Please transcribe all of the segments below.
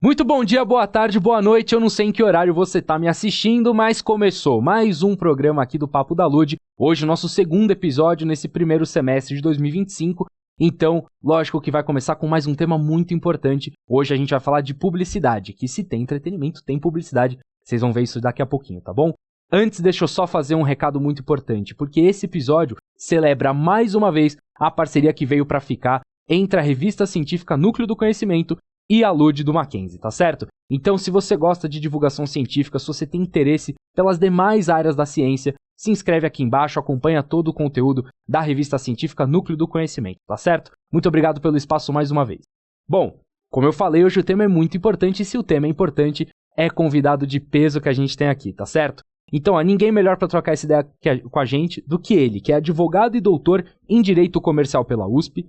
Muito bom dia, boa tarde, boa noite. Eu não sei em que horário você tá me assistindo, mas começou mais um programa aqui do Papo da Lud. Hoje, nosso segundo episódio nesse primeiro semestre de 2025. Então, lógico que vai começar com mais um tema muito importante. Hoje a gente vai falar de publicidade, que se tem entretenimento, tem publicidade. Vocês vão ver isso daqui a pouquinho, tá bom? Antes, deixa eu só fazer um recado muito importante, porque esse episódio celebra mais uma vez a parceria que veio pra ficar entre a revista científica Núcleo do Conhecimento e a Lud do Mackenzie, tá certo? Então, se você gosta de divulgação científica, se você tem interesse pelas demais áreas da ciência, se inscreve aqui embaixo, acompanha todo o conteúdo da revista científica Núcleo do Conhecimento, tá certo? Muito obrigado pelo espaço mais uma vez. Bom, como eu falei, hoje o tema é muito importante, e se o tema é importante, é convidado de peso que a gente tem aqui, tá certo? Então, ninguém melhor para trocar essa ideia com a gente do que ele, que é advogado e doutor em Direito Comercial pela USP,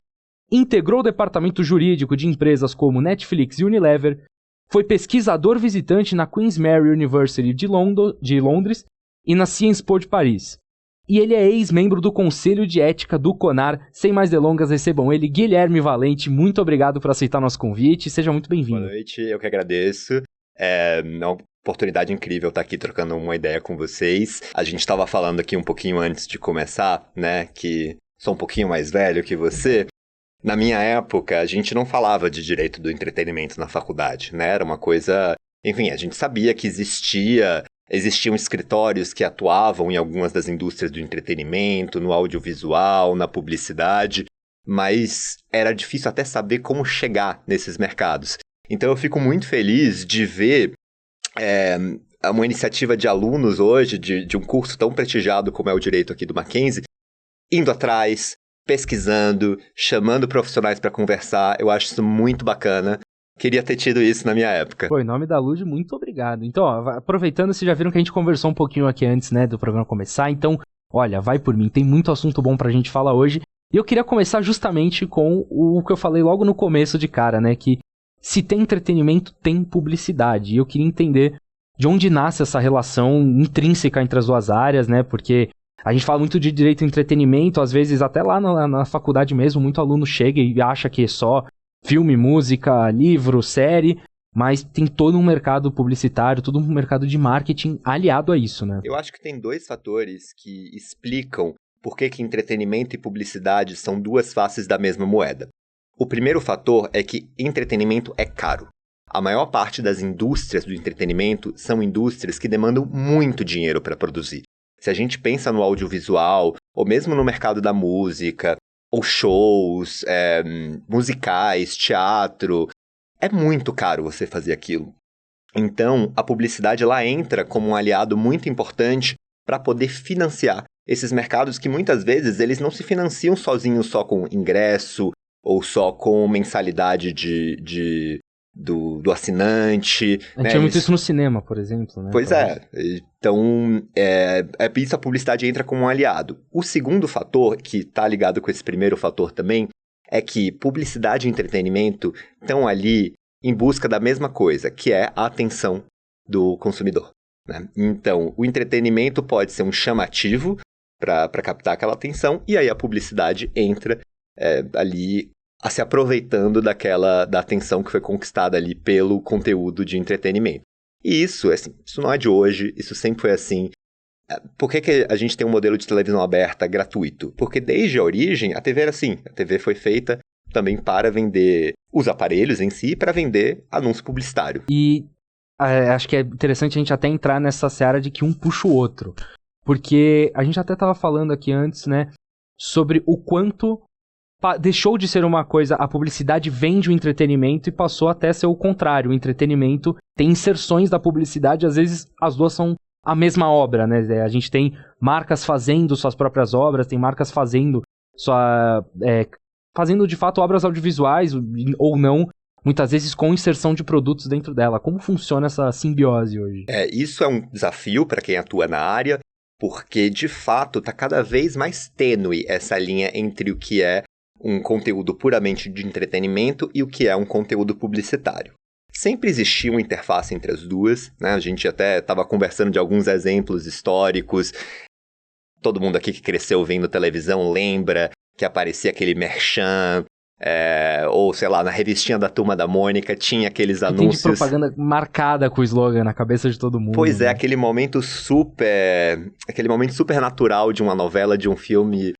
integrou o departamento jurídico de empresas como Netflix e Unilever, foi pesquisador visitante na Queen's Mary University de Londres e na Sciences Po de Paris. E ele é ex-membro do Conselho de Ética do CONAR. Sem mais delongas, recebam ele, Guilherme Valente. Muito obrigado por aceitar nosso convite. Seja muito bem-vindo. Boa noite, eu que agradeço. É uma oportunidade incrível estar aqui trocando uma ideia com vocês. A gente estava falando aqui um pouquinho antes de começar, né, que sou um pouquinho mais velho que você. Na minha época, a gente não falava de direito do entretenimento na faculdade, né? Era uma coisa... Enfim, a gente sabia que existiam escritórios que atuavam em algumas das indústrias do entretenimento, no audiovisual, na publicidade, mas era difícil até saber como chegar nesses mercados. Então eu fico muito feliz de ver uma iniciativa de alunos hoje, de um curso tão prestigiado como é o Direito aqui do Mackenzie, indo atrás, pesquisando, chamando profissionais para conversar. Eu acho isso muito bacana. Queria ter tido isso na minha época. Pô, em nome da Lud, muito obrigado. Então, ó, aproveitando, vocês já viram que a gente conversou um pouquinho aqui antes, né, do programa começar. Então, olha, vai por mim. Tem muito assunto bom pra gente falar hoje. E eu queria começar justamente com o que eu falei logo no começo de cara, né, que se tem entretenimento, tem publicidade. E eu queria entender de onde nasce essa relação intrínseca entre as duas áreas, né, porque a gente fala muito de direito e entretenimento, às vezes até lá na faculdade mesmo, muito aluno chega e acha que é só filme, música, livro, série, mas tem todo um mercado publicitário, todo um mercado de marketing aliado a isso, né? Eu acho que tem dois fatores que explicam por que entretenimento e publicidade são duas faces da mesma moeda. O primeiro fator é que entretenimento é caro. A maior parte das indústrias do entretenimento são indústrias que demandam muito dinheiro para produzir. Se a gente pensa no audiovisual, ou mesmo no mercado da música, ou shows, musicais, teatro, é muito caro você fazer aquilo. Então, a publicidade lá entra como um aliado muito importante para poder financiar esses mercados que muitas vezes eles não se financiam sozinhos só com ingresso ou só com mensalidade do assinante. A gente vê muito isso no cinema, por exemplo, né? Pois é. Então, isso a publicidade entra como um aliado. O segundo fator, que está ligado com esse primeiro fator também, é que publicidade e entretenimento estão ali em busca da mesma coisa, que é a atenção do consumidor, né? Então, o entretenimento pode ser um chamativo para captar aquela atenção, e aí a publicidade entra ali se aproveitando da atenção que foi conquistada ali pelo conteúdo de entretenimento. E isso não é de hoje, isso sempre foi assim. Por que a gente tem um modelo de televisão aberta gratuito? Porque desde a origem a TV era assim, a TV foi feita também para vender os aparelhos em si, para vender anúncio publicitário. E acho que é interessante a gente até entrar nessa seara de que um puxa o outro, porque a gente até estava falando aqui antes, né, sobre o quanto deixou de ser uma coisa, a publicidade vende o entretenimento e passou até a ser o contrário. O entretenimento tem inserções da publicidade, às vezes as duas são a mesma obra, né? A gente tem marcas fazendo suas próprias obras, tem marcas fazendo fazendo de fato obras audiovisuais ou não, muitas vezes com inserção de produtos dentro dela. Como funciona essa simbiose hoje? Isso é um desafio para quem atua na área, porque de fato está cada vez mais tênue essa linha entre o que é um conteúdo puramente de entretenimento e o que é um conteúdo publicitário. Sempre existiu uma interface entre as duas, né? A gente até estava conversando de alguns exemplos históricos. Todo mundo aqui que cresceu vendo televisão lembra que aparecia aquele merchan Ou, sei lá, na revistinha da Turma da Mônica tinha aqueles Que anúncios... tem de propaganda marcada com o slogan na cabeça de todo mundo. Pois é, né? aquele momento super natural de uma novela, de um filme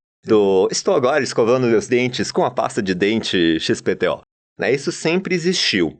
estou agora escovando meus dentes com a pasta de dente XPTO. Né? Isso sempre existiu.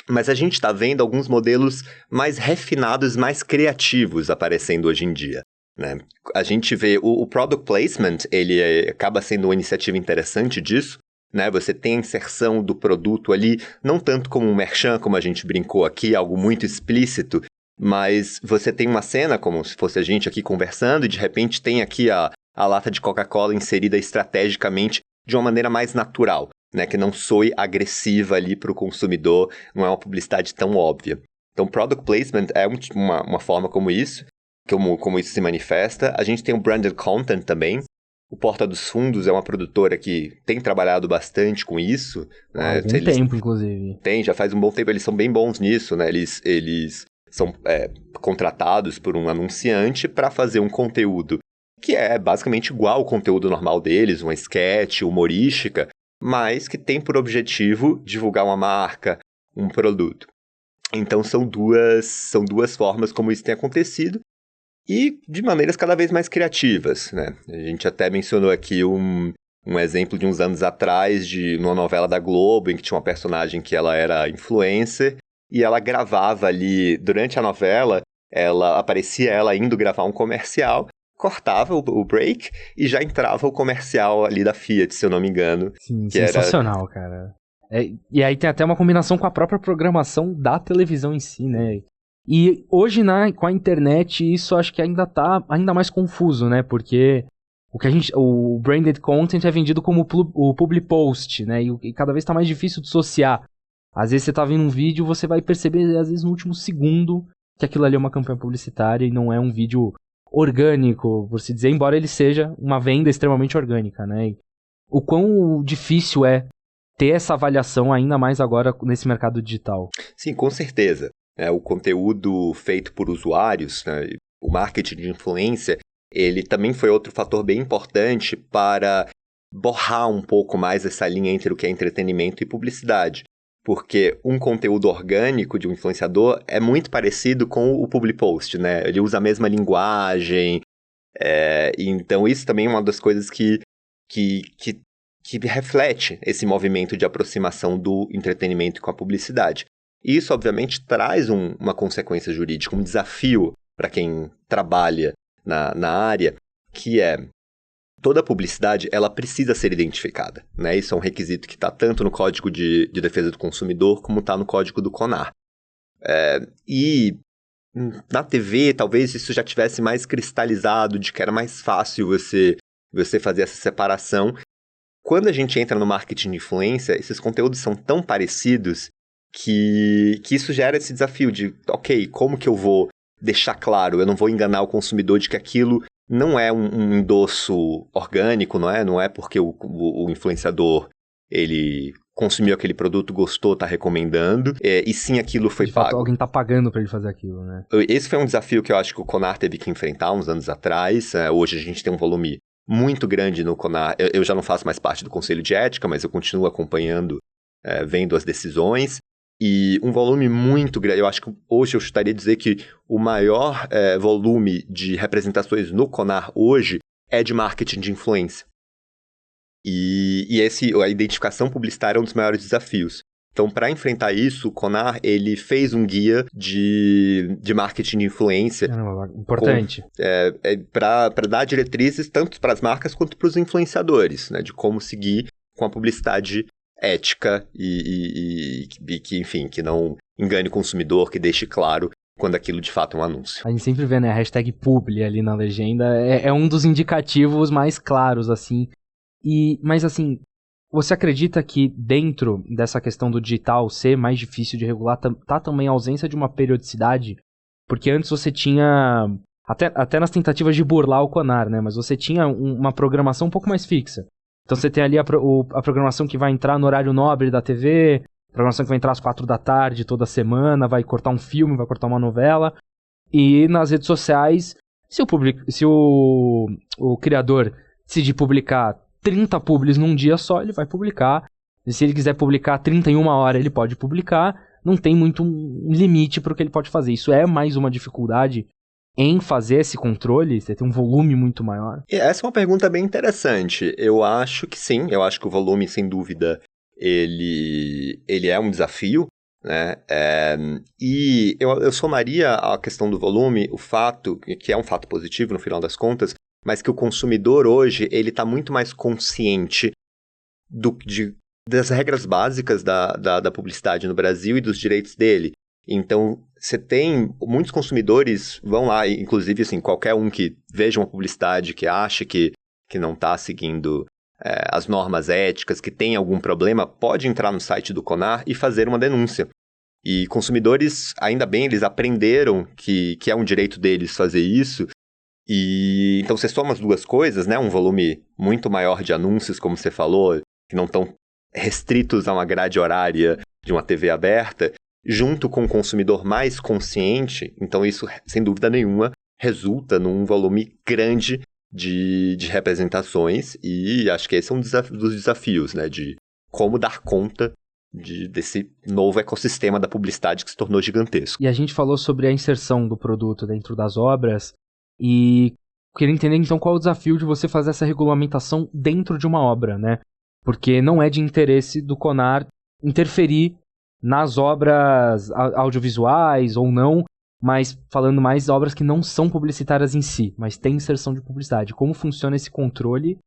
Mas a gente está vendo alguns modelos mais refinados, mais criativos aparecendo hoje em dia. Né? A gente vê o Product Placement, ele acaba sendo uma iniciativa interessante disso. Né? Você tem a inserção do produto ali, não tanto como um merchan, como a gente brincou aqui, algo muito explícito, mas você tem uma cena, como se fosse a gente aqui conversando, e de repente tem aqui a lata de Coca-Cola inserida estrategicamente de uma maneira mais natural, né? Que não soe agressiva ali para o consumidor, não é uma publicidade tão óbvia. Então, Product Placement é uma forma como isso se manifesta. A gente tem o Branded Content também. O Porta dos Fundos é uma produtora que tem trabalhado bastante com isso. Né? Há algum tempo, inclusive. Já faz um bom tempo, eles são bem bons nisso, né? Eles são contratados por um anunciante para fazer um conteúdo que é basicamente igual ao conteúdo normal deles, uma sketch humorística, mas que tem por objetivo divulgar uma marca, um produto. Então são duas formas como isso tem acontecido. E de maneiras cada vez mais criativas, né? A gente até mencionou aqui um exemplo de uns anos atrás de uma novela da Globo, em que tinha uma personagem que ela era influencer, e ela gravava ali, durante a novela, aparecia ela indo gravar um comercial, cortava o break e já entrava o comercial ali da Fiat, se eu não me engano. Sim, sensacional, cara. E aí tem até uma combinação com a própria programação da televisão em si, né? E hoje, com a internet, isso acho que ainda tá ainda mais confuso, né? Porque o branded content é vendido como o public post, né? E cada vez tá mais difícil dissociar. Às vezes você tá vendo um vídeo, você vai perceber, às vezes no último segundo, que aquilo ali é uma campanha publicitária e não é um vídeo orgânico, por se dizer, embora ele seja uma venda extremamente orgânica, né? E o quão difícil é ter essa avaliação ainda mais agora nesse mercado digital. Sim, com certeza. O conteúdo feito por usuários, né, o marketing de influência, ele também foi outro fator bem importante para borrar um pouco mais essa linha entre o que é entretenimento e publicidade. Porque um conteúdo orgânico de um influenciador é muito parecido com o public post, né? Ele usa a mesma linguagem. Então isso também é uma das coisas que reflete esse movimento de aproximação do entretenimento com a publicidade. E isso, obviamente, traz uma consequência jurídica, um desafio para quem trabalha na área, que é toda publicidade ela precisa ser identificada. Né? Isso é um requisito que está tanto no Código de Defesa do Consumidor como está no Código do CONAR. E na TV, talvez isso já tivesse mais cristalizado, de que era mais fácil você fazer essa separação. Quando a gente entra no marketing de influência, esses conteúdos são tão parecidos que isso gera esse desafio de, ok, como que eu vou deixar claro, eu não vou enganar o consumidor de que aquilo não é um endosso orgânico, não é porque o influenciador, ele consumiu aquele produto, gostou, tá recomendando, e sim aquilo foi de fato, pago. Alguém tá pagando pra ele fazer aquilo, né? Esse foi um desafio que eu acho que o CONAR teve que enfrentar uns anos atrás. Hoje a gente tem um volume muito grande no CONAR. Eu já não faço mais parte do Conselho de Ética, mas eu continuo acompanhando, vendo as decisões. E um volume muito grande. Eu acho que hoje eu estaria a dizer que o maior volume de representações no CONAR hoje é de marketing de influência. E a identificação publicitária é um dos maiores desafios. Então, para enfrentar isso, o CONAR ele fez um guia de marketing de influência. Importante. Para dar diretrizes tanto para as marcas quanto para os influenciadores, né, de como seguir com a publicidade ética e que, enfim, que não engane o consumidor, que deixe claro quando aquilo de fato é um anúncio. A gente sempre vê, né, a hashtag publi ali na legenda, é um dos indicativos mais claros, assim. Mas, assim, você acredita que dentro dessa questão do digital ser mais difícil de regular, tá também a ausência de uma periodicidade? Porque antes você tinha, até nas tentativas de burlar o CONAR, né, mas você tinha uma programação um pouco mais fixa. Então você tem ali a programação que vai entrar no horário nobre da TV, programação que vai entrar às 4 da tarde toda semana, vai cortar um filme, vai cortar uma novela. E nas redes sociais, se o criador decidir publicar 30 publis num dia só, ele vai publicar. E se ele quiser publicar 31 horas, ele pode publicar. Não tem muito um limite para o que ele pode fazer. Isso é mais uma dificuldade em fazer esse controle? Você tem um volume muito maior? E essa é uma pergunta bem interessante. Eu acho que sim. Eu acho que o volume, sem dúvida, ele é um desafio, né? E eu somaria a questão do volume, o fato, que é um fato positivo no final das contas, mas que o consumidor hoje, ele está muito mais consciente das regras básicas da publicidade no Brasil e dos direitos dele. Então, você tem muitos consumidores, vão lá, inclusive, assim, qualquer um que veja uma publicidade que acha que não está seguindo as normas éticas, que tem algum problema, pode entrar no site do CONAR e fazer uma denúncia. E consumidores, ainda bem, eles aprenderam que é um direito deles fazer isso. E então você soma as duas coisas, né? Um volume muito maior de anúncios, como você falou, que não estão restritos a uma grade horária de uma TV aberta, junto com um consumidor mais consciente. Então isso, sem dúvida nenhuma, resulta num volume grande de representações, e acho que esse é um dos desafios, né? De como dar conta desse novo ecossistema da publicidade que se tornou gigantesco. E a gente falou sobre a inserção do produto dentro das obras, e queria entender então qual é o desafio de você fazer essa regulamentação dentro de uma obra, né? Porque não é de interesse do CONAR interferir nas obras audiovisuais ou não, mas falando mais de obras que não são publicitárias em si, mas tem inserção de publicidade. Como funciona esse controle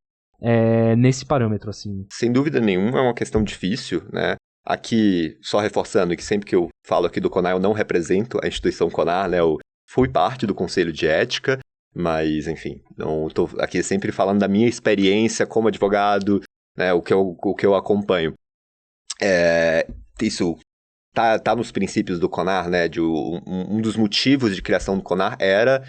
nesse parâmetro, assim? Sem dúvida nenhuma, é uma questão difícil, né? Aqui, só reforçando que sempre que eu falo aqui do CONAR, eu não represento a instituição CONAR, né? Eu fui parte do Conselho de Ética, mas, enfim, não estou aqui sempre falando da minha experiência como advogado, né? O que eu acompanho. Isso tá nos princípios do CONAR, né? Um dos motivos de criação do CONAR era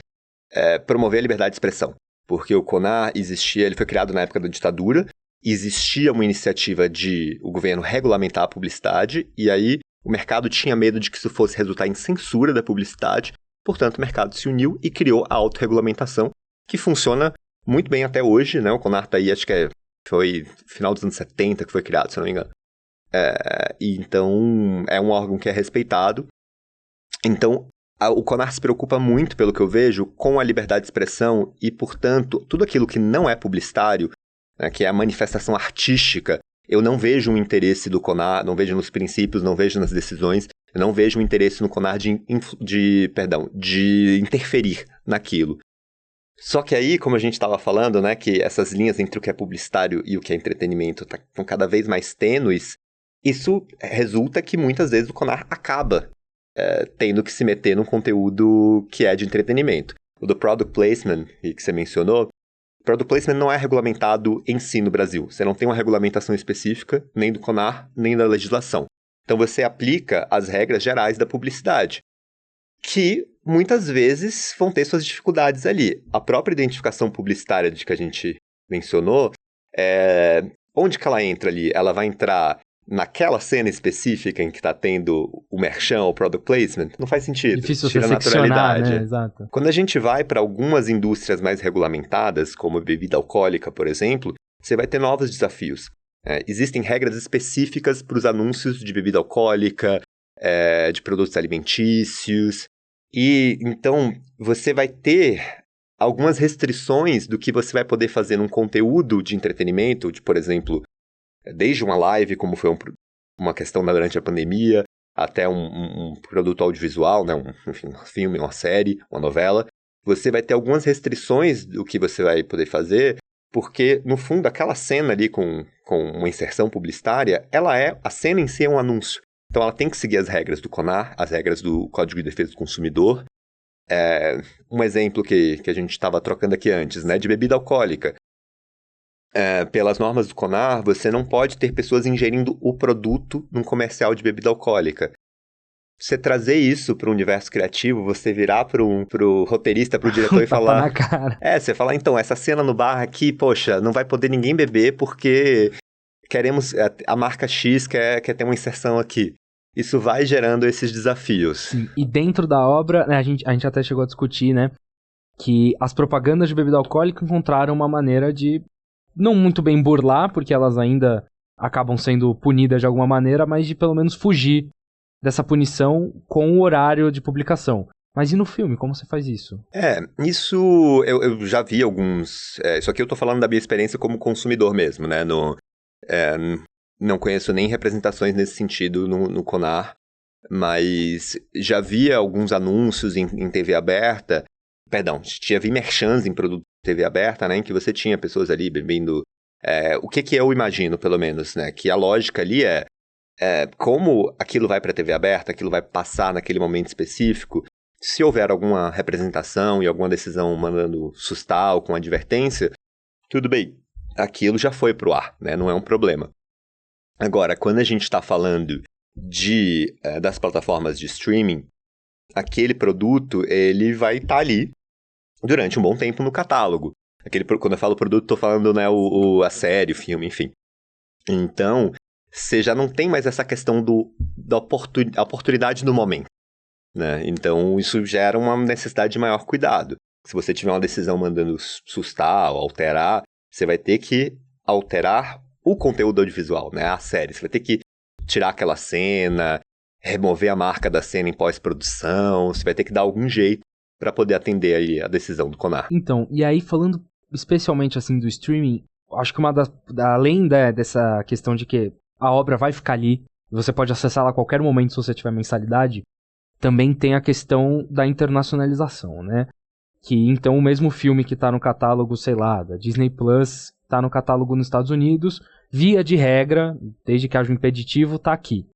promover a liberdade de expressão. Porque o CONAR existia, ele foi criado na época da ditadura, existia uma iniciativa de o governo regulamentar a publicidade, e aí o mercado tinha medo de que isso fosse resultar em censura da publicidade, portanto o mercado se uniu e criou a autorregulamentação, que funciona muito bem até hoje, né? O CONAR tá aí, acho que foi final dos anos 70 que foi criado, se eu não me engano. Então, é um órgão que é respeitado. Então, o CONAR se preocupa muito, pelo que eu vejo, com a liberdade de expressão e, portanto, tudo aquilo que não é publicitário, né, que é a manifestação artística, eu não vejo um interesse do CONAR, não vejo nos princípios, não vejo nas decisões, eu não vejo um interesse no CONAR de interferir naquilo. Só que aí, como a gente estava falando, né, que essas linhas entre o que é publicitário e o que é entretenimento estão cada vez mais tênues, isso resulta que muitas vezes o CONAR acaba tendo que se meter num conteúdo que é de entretenimento. O do Product Placement, que você mencionou, Product Placement não é regulamentado em si no Brasil. Você não tem uma regulamentação específica, nem do CONAR, nem da legislação. Então você aplica as regras gerais da publicidade, que muitas vezes vão ter suas dificuldades ali. A própria identificação publicitária de que a gente mencionou, onde que ela entra ali? Ela vai entrar naquela cena específica em que está tendo o merchan ou product placement? Não faz sentido. Difícil tira a você seccionar, naturalidade. né? Exato. Quando a gente vai para algumas indústrias mais regulamentadas, como a bebida alcoólica, por exemplo, você vai ter novos desafios. Existem regras específicas para os anúncios de bebida alcoólica, de produtos alimentícios, e então você vai ter algumas restrições do que você vai poder fazer num conteúdo de entretenimento, de, por exemplo, desde uma live, como foi uma questão durante a pandemia, até um produto audiovisual, né? Enfim, um filme, uma série, uma novela. Você vai ter algumas restrições do que você vai poder fazer, porque, no fundo, aquela cena ali com uma inserção publicitária, a cena em si é um anúncio. Então, ela tem que seguir as regras do CONAR, as regras do Código de Defesa do Consumidor. Um exemplo que a gente estava trocando aqui antes, né? De bebida alcoólica. Pelas normas do CONAR, você não pode ter pessoas ingerindo o produto num comercial de bebida alcoólica. Você trazer isso para o universo criativo, você virar pro roteirista, pro diretor e falar... na cara. Você falar, então, essa cena no bar aqui, poxa, não vai poder ninguém beber porque queremos... A marca X quer ter uma inserção aqui. Isso vai gerando esses desafios. Sim. E dentro da obra, né, a gente até chegou a discutir, né, que as propagandas de bebida alcoólica encontraram uma maneira de não muito bem burlar, porque elas ainda acabam sendo punidas de alguma maneira, mas de pelo menos fugir dessa punição com o horário de publicação. Mas e no filme, como você faz isso? Isso eu já vi alguns... isso aqui eu tô falando da minha experiência como consumidor mesmo, né? Não conheço nem representações nesse sentido no Conar, mas já vi alguns anúncios em TV aberta, já vi merchans em produto de TV aberta, né? Em que você tinha pessoas ali bebendo... o que eu imagino, pelo menos, né? Que a lógica ali como aquilo vai para a TV aberta, aquilo vai passar naquele momento específico, se houver alguma representação e alguma decisão mandando sustar ou com advertência, tudo bem, aquilo já foi pro ar, né? Não é um problema. Agora, quando a gente está falando das plataformas de streaming, aquele produto, ele vai estar ali durante um bom tempo no catálogo. Quando eu falo produto, estou falando, né, a série, o filme, enfim. Então, você já não tem mais essa questão da oportunidade no momento, né? Então, isso gera uma necessidade de maior cuidado. Se você tiver uma decisão mandando sustar ou alterar, você vai ter que alterar o conteúdo audiovisual, né? A série. Você vai ter que tirar aquela cena, remover a marca da cena em pós-produção, você vai ter que dar algum jeito para poder atender aí a decisão do Conar. Então, e aí falando especialmente assim do streaming, acho que além dessa questão de que a obra vai ficar ali, você pode acessá-la a qualquer momento se você tiver mensalidade, também tem a questão da internacionalização, né? Que então o mesmo filme que tá no catálogo, sei lá, da Disney Plus, tá no catálogo nos Estados Unidos, via de regra, desde que haja um impeditivo, tá aqui.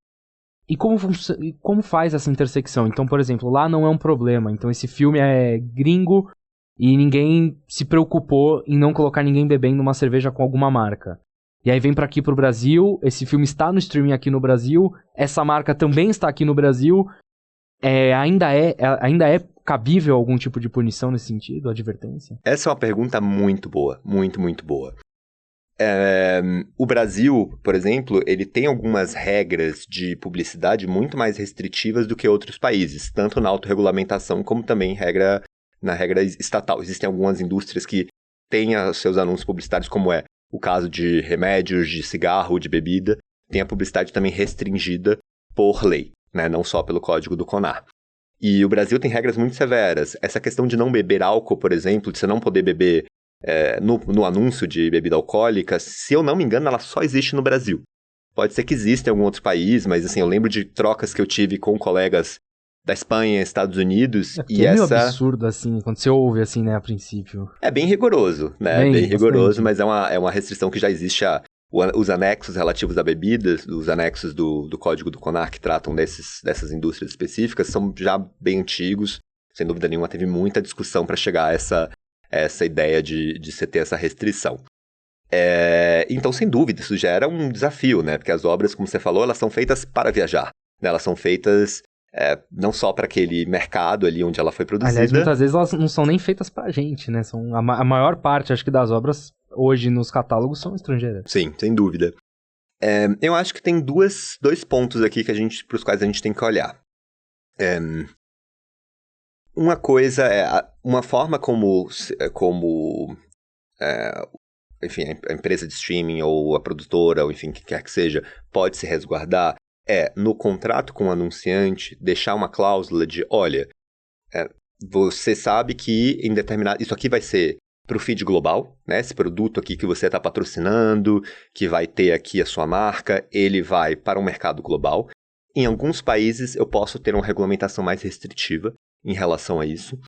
E como faz essa intersecção? Então, por exemplo, lá não é um problema, então esse filme é gringo e ninguém se preocupou em não colocar ninguém bebendo uma cerveja com alguma marca. E aí vem pra aqui pro Brasil, esse filme está no streaming aqui no Brasil, essa marca também está aqui no Brasil, ainda é cabível algum tipo de punição nesse sentido, advertência? Essa é uma pergunta muito boa, muito, muito boa. O Brasil, por exemplo, ele tem algumas regras de publicidade muito mais restritivas do que outros países, tanto na autorregulamentação como também na regra estatal. Existem algumas indústrias que têm seus anúncios publicitários, como o caso de remédios, de cigarro, de bebida, tem a publicidade também restringida por lei, né? Não só pelo código do Conar. E o Brasil tem regras muito severas. Essa questão de não beber álcool, por exemplo, de você não poder beber no anúncio de bebida alcoólica, se eu não me engano, ela só existe no Brasil. Pode ser que exista em algum outro país, mas assim, eu lembro de trocas que eu tive com colegas da Espanha, Estados Unidos. É meio absurdo, assim, quando você ouve, assim, né, a princípio. É bem rigoroso, né? Bem rigoroso, mas é uma restrição que já existe. Os anexos relativos a bebidas, os anexos do Código do Conar que tratam dessas indústrias específicas, são já bem antigos. Sem dúvida nenhuma, teve muita discussão para chegar a essa ideia de você ter essa restrição. Então, sem dúvida, isso já era um desafio, né? Porque as obras, como você falou, elas são feitas para viajar, né? Elas são feitas não só para aquele mercado ali onde ela foi produzida. Aliás, muitas vezes elas não são nem feitas pra gente, né? A maior parte, acho que, das obras hoje nos catálogos são estrangeiras. Sim, sem dúvida. Eu acho que tem dois pontos aqui para os quais a gente tem que olhar. Uma coisa uma forma enfim, a empresa de streaming ou a produtora, ou enfim, que quer que seja, pode se resguardar no contrato com o anunciante, deixar uma cláusula de, olha, você sabe que em determinado... Isso aqui vai ser para o feed global, né? Esse produto aqui que você está patrocinando, que vai ter aqui a sua marca, ele vai para um mercado global. Em alguns países eu posso ter uma regulamentação mais restritiva em relação a isso.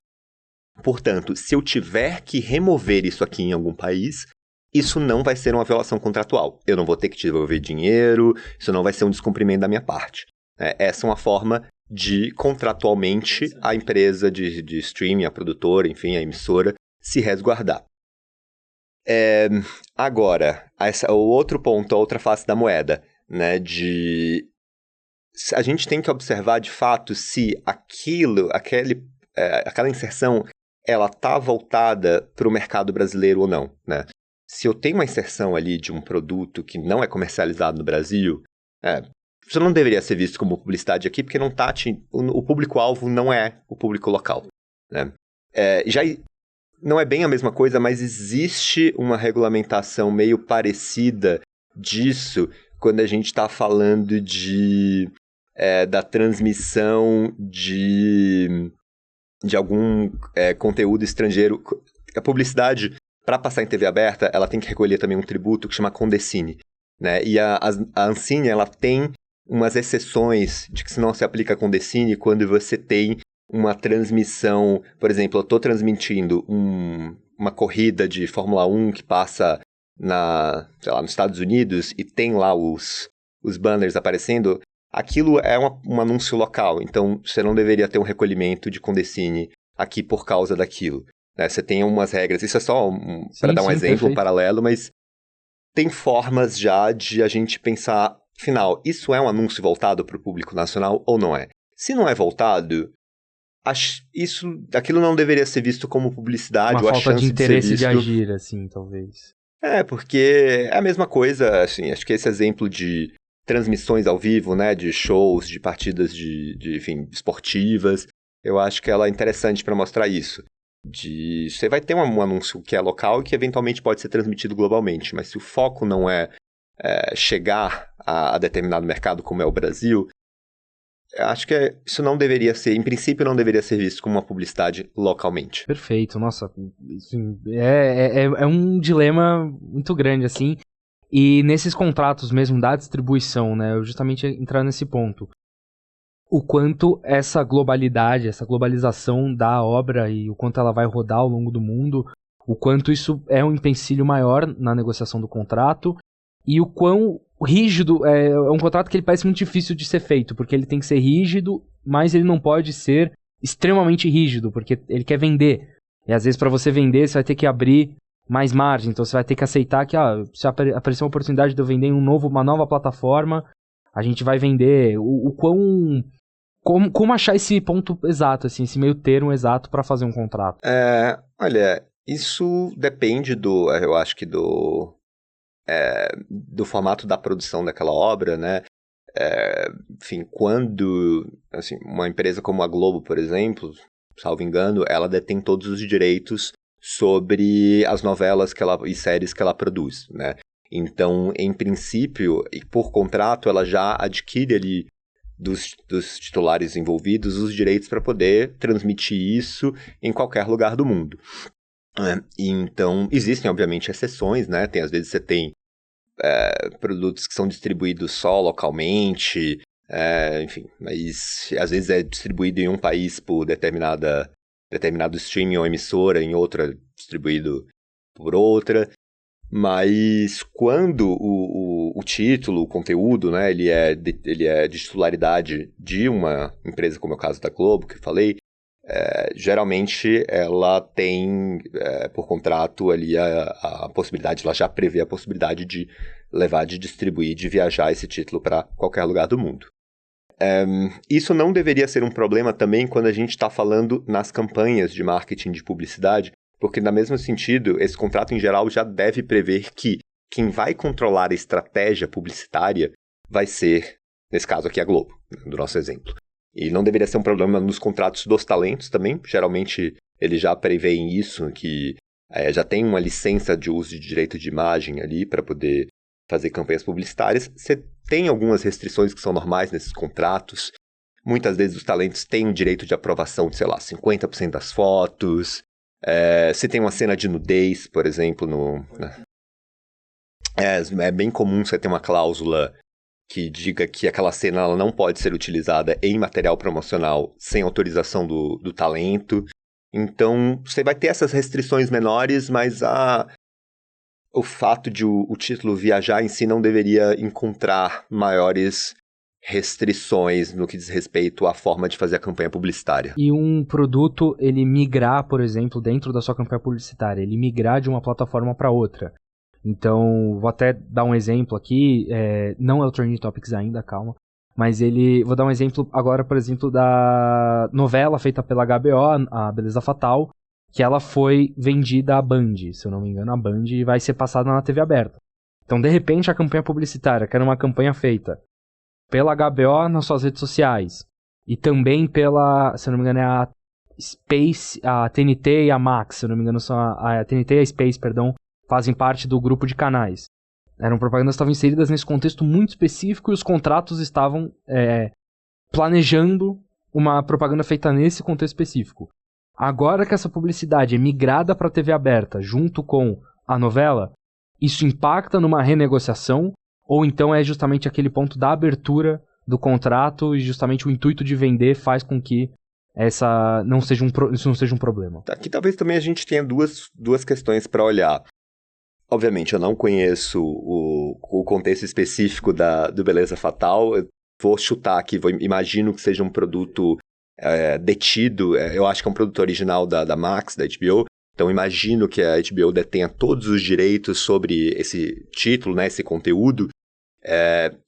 Portanto, se eu tiver que remover isso aqui em algum país, isso não vai ser uma violação contratual. Eu não vou ter que te devolver dinheiro, isso não vai ser um descumprimento da minha parte. Essa é uma forma de, contratualmente, a empresa de streaming, a produtora, enfim, a emissora, se resguardar. Agora, o outro ponto, a outra face da moeda, né, a gente tem que observar, de fato, se aquela inserção, ela está voltada para o mercado brasileiro ou não, né? Se eu tenho uma inserção ali de um produto que não é comercializado no Brasil, isso não deveria ser visto como publicidade aqui, porque o público-alvo não é o público local, né? Já não é bem a mesma coisa, mas existe uma regulamentação meio parecida disso quando a gente está falando da transmissão de algum conteúdo estrangeiro. A publicidade, para passar em TV aberta, ela tem que recolher também um tributo que chama Condecine, né? E a Ancine, ela tem umas exceções de que se não se aplica a Condecine quando você tem uma transmissão, por exemplo, eu estou transmitindo uma corrida de Fórmula 1 que passa nos Estados Unidos e tem lá os banners aparecendo, aquilo é um anúncio local, então você não deveria ter um recolhimento de Condecine aqui por causa daquilo, né? Você tem umas regras, isso é só para dar um exemplo, um paralelo, mas tem formas já de a gente pensar, afinal, isso é um anúncio voltado para o público nacional ou não é? Se não é voltado, aquilo não deveria ser visto como publicidade, ou a chance de interesse de ser visto... de agir, assim, talvez. Porque é a mesma coisa, assim, acho que esse exemplo de transmissões ao vivo, né, de shows, de partidas enfim, esportivas, eu acho que ela é interessante para mostrar isso. Você vai ter um anúncio que é local e que eventualmente pode ser transmitido globalmente, mas se o foco não é chegar a determinado mercado como é o Brasil, eu acho que isso não deveria ser, em princípio, não deveria ser visto como uma publicidade localmente. Perfeito, nossa, é um dilema muito grande, assim, e nesses contratos mesmo da distribuição, né, eu justamente ia entrar nesse ponto, o quanto essa globalidade, essa globalização da obra e o quanto ela vai rodar ao longo do mundo, o quanto isso é um empecilho maior na negociação do contrato, e o quão rígido, é um contrato que ele parece muito difícil de ser feito, porque ele tem que ser rígido, mas ele não pode ser extremamente rígido, porque ele quer vender. E às vezes para você vender, você vai ter que abrir mais margem, então você vai ter que aceitar que se aparecer uma oportunidade de eu vender uma nova plataforma, a gente vai vender. Como achar esse ponto exato, assim, esse meio termo exato para fazer um contrato? Olha, isso depende eu acho que do formato da produção daquela obra, né? Enfim, quando assim, uma empresa como a Globo, por exemplo, salvo engano, ela detém todos os direitos sobre as novelas e séries que ela produz, né? Então, em princípio, e por contrato, ela já adquire ali dos titulares envolvidos os direitos para poder transmitir isso em qualquer lugar do mundo. Então, existem, obviamente, exceções, né? Às vezes você tem produtos que são distribuídos só localmente, enfim, mas às vezes é distribuído em um país por determinado streaming ou emissora, em outra distribuído por outra, mas quando o título, o conteúdo, né, ele é de titularidade de uma empresa, como é o caso da Globo, que eu falei, geralmente ela tem, por contrato, ali a possibilidade, ela já prevê a possibilidade de levar, de distribuir, de viajar esse título para qualquer lugar do mundo. Isso não deveria ser um problema também quando a gente está falando nas campanhas de marketing de publicidade, porque, no mesmo sentido, esse contrato em geral já deve prever que quem vai controlar a estratégia publicitária vai ser, nesse caso aqui, a Globo, do nosso exemplo. E não deveria ser um problema nos contratos dos talentos também. Geralmente, eles já preveem isso, que já tem uma licença de uso de direito de imagem ali para poder fazer campanhas publicitárias. Você tem algumas restrições que são normais nesses contratos. Muitas vezes os talentos têm o direito de aprovação de, 50% das fotos. Se tem uma cena de nudez, por exemplo, é bem comum você ter uma cláusula que diga que aquela cena ela não pode ser utilizada em material promocional sem autorização do talento. Então, você vai ter essas restrições menores, mas o fato de o título viajar em si não deveria encontrar maiores restrições no que diz respeito à forma de fazer a campanha publicitária. E um produto, ele migrar, por exemplo, dentro da sua campanha publicitária, ele migrar de uma plataforma para outra. Então, vou até dar um exemplo aqui, não é o Trending Topics ainda, calma, mas vou dar um exemplo agora, por exemplo, da novela feita pela HBO, a Beleza Fatal, que ela foi vendida à Band, se eu não me engano, a Band vai ser passada na TV aberta. Então, de repente, a campanha publicitária, que era uma campanha feita pela HBO nas suas redes sociais, e também pela, se eu não me engano, é a Space, a TNT e a Max, se eu não me engano, são a TNT e a Space, perdão, fazem parte do grupo de canais. Eram propagandas que estavam inseridas nesse contexto muito específico e os contratos estavam planejando uma propaganda feita nesse contexto específico. Agora que essa publicidade é migrada para a TV aberta junto com a novela, isso impacta numa renegociação ou então é justamente aquele ponto da abertura do contrato e justamente o intuito de vender faz com que isso não seja um problema? Aqui talvez também a gente tenha duas questões para olhar. Obviamente, eu não conheço o contexto específico do Beleza Fatal. Eu vou chutar aqui, imagino que seja um produto detido. Eu acho que é um produto original da Max, da HBO. Então, imagino que a HBO detenha todos os direitos sobre esse título, né, esse conteúdo.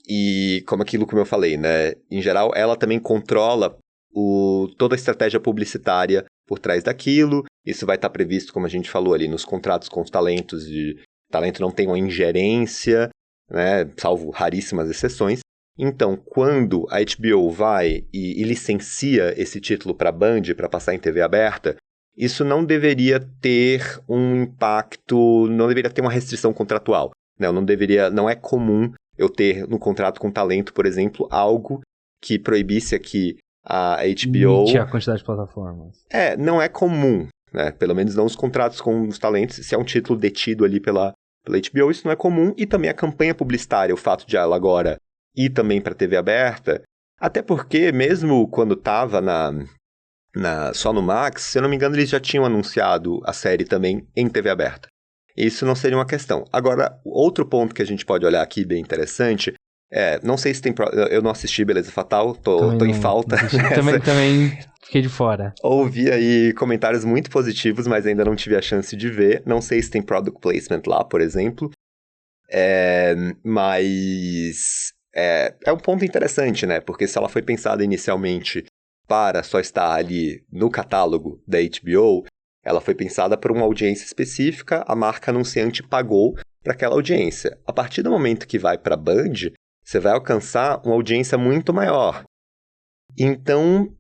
E como eu falei, né, em geral, ela também controla toda a estratégia publicitária por trás daquilo. Isso vai estar previsto, como a gente falou ali, nos contratos com os talentos. Talento não tem uma ingerência, né, salvo raríssimas exceções. Então, quando a HBO vai e licencia esse título para a Band, para passar em TV aberta, isso não deveria ter um impacto, não deveria ter uma restrição contratual. Não é comum eu ter no contrato com talento, por exemplo, algo que proibisse aqui a HBO... Limite a quantidade de plataformas. Não é comum, né? Pelo menos não os contratos com os talentos, se é um título detido ali pela HBO, isso não é comum. E também a campanha publicitária, o fato de ela agora ir também para a TV aberta, até porque mesmo quando estava só no Max, se eu não me engano, eles já tinham anunciado a série também em TV aberta. Isso não seria uma questão. Agora, outro ponto que a gente pode olhar aqui bem interessante não sei se tem... Eu não assisti Beleza Fatal, tô em falta. Também fiquei de fora. Ouvi aí comentários muito positivos, mas ainda não tive a chance de ver. Não sei se tem product placement lá, por exemplo. Mas é um ponto interessante, né? Porque se ela foi pensada inicialmente para só estar ali no catálogo da HBO, ela foi pensada por uma audiência específica, a marca anunciante pagou para aquela audiência. A partir do momento que vai para a Band, você vai alcançar uma audiência muito maior. Então,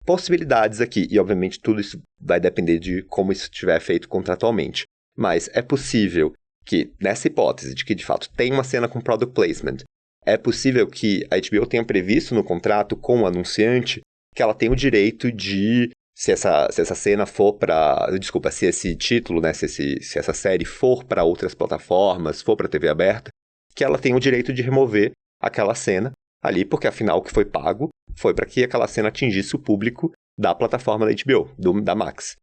possibilidades aqui. E, obviamente, tudo isso vai depender de como isso estiver feito contratualmente. Mas é possível que, nessa hipótese de que, de fato, tem uma cena com product placement, é possível que a HBO tenha previsto no contrato com o anunciante que ela tem o direito de, se essa cena for para... Desculpa, se esse título, né, se essa série for para outras plataformas, for para TV aberta, que ela tem o direito de remover aquela cena ali, porque afinal o que foi pago foi para que aquela cena atingisse o público da plataforma da HBO, da Max.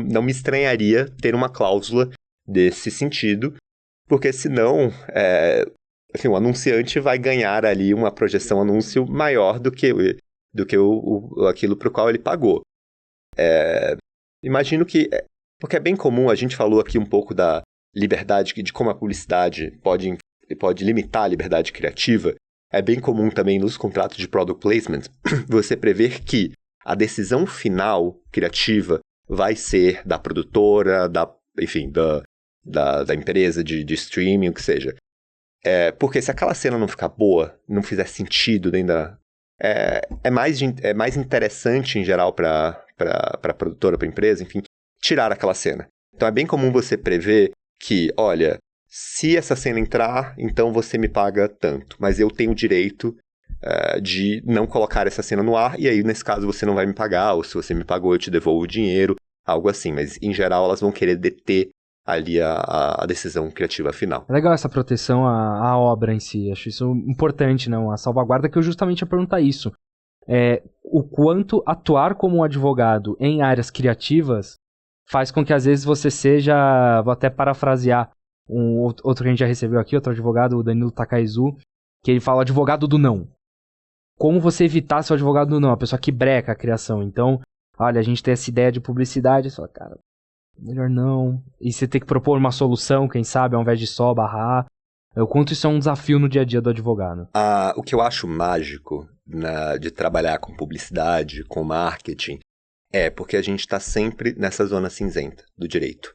Não me estranharia ter uma cláusula desse sentido, porque senão o anunciante vai ganhar ali uma projeção anúncio maior do que aquilo para o qual ele pagou. Imagino que... Porque é bem comum, a gente falou aqui um pouco da liberdade, de como a publicidade pode limitar a liberdade criativa. É bem comum também nos contratos de product placement você prever que a decisão final criativa vai ser da produtora, da empresa de streaming, o que seja. Porque se aquela cena não ficar boa, não fizer sentido ainda... É mais interessante, em geral, para a produtora, para a empresa, enfim, tirar aquela cena. Então é bem comum você prever que, olha, se essa cena entrar, então você me paga tanto, mas eu tenho o direito de não colocar essa cena no ar, e aí, nesse caso, você não vai me pagar, ou se você me pagou, eu te devolvo o dinheiro, algo assim. Mas, em geral, elas vão querer deter ali a decisão criativa final. É legal essa proteção à obra em si, acho isso importante, não? A salvaguarda, que eu justamente ia perguntar isso. O quanto atuar como um advogado em áreas criativas faz com que às vezes você seja, vou até parafrasear outro que a gente já recebeu aqui, outro advogado, o Danilo Takaizu, que ele fala advogado do não. Como você evitar ser o advogado do não, a pessoa que breca a criação. Então, olha, a gente tem essa ideia de publicidade, você fala, cara, melhor não. E você tem que propor uma solução, quem sabe, ao invés de só barrar. O quanto isso é um desafio no dia a dia do advogado. O que eu acho mágico de trabalhar com publicidade, com marketing, porque a gente está sempre nessa zona cinzenta do direito.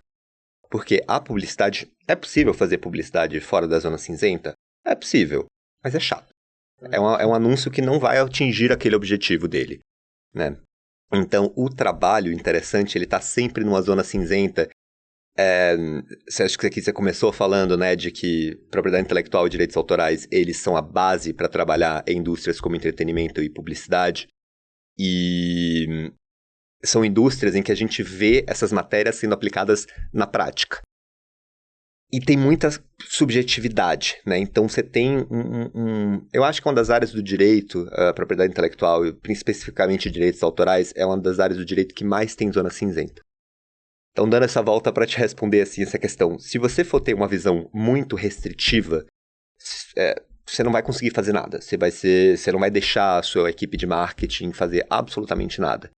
Porque a publicidade... É possível fazer publicidade fora da zona cinzenta? É possível, mas é chato. É um anúncio que não vai atingir aquele objetivo dele, né? Então, o trabalho interessante, ele está sempre numa zona cinzenta Você acha que aqui você começou falando, né, de que propriedade intelectual e direitos autorais, eles são a base para trabalhar em indústrias como entretenimento e publicidade. E são indústrias em que a gente vê essas matérias sendo aplicadas na prática. E tem muita subjetividade, né? Então você tem Eu acho que uma das áreas do direito, a propriedade intelectual, e especificamente direitos autorais, é uma das áreas do direito que mais tem zona cinzenta. Então, dando essa volta para te responder assim essa questão, se você for ter uma visão muito restritiva, você não vai conseguir fazer nada. Você não vai deixar a sua equipe de marketing fazer absolutamente nada.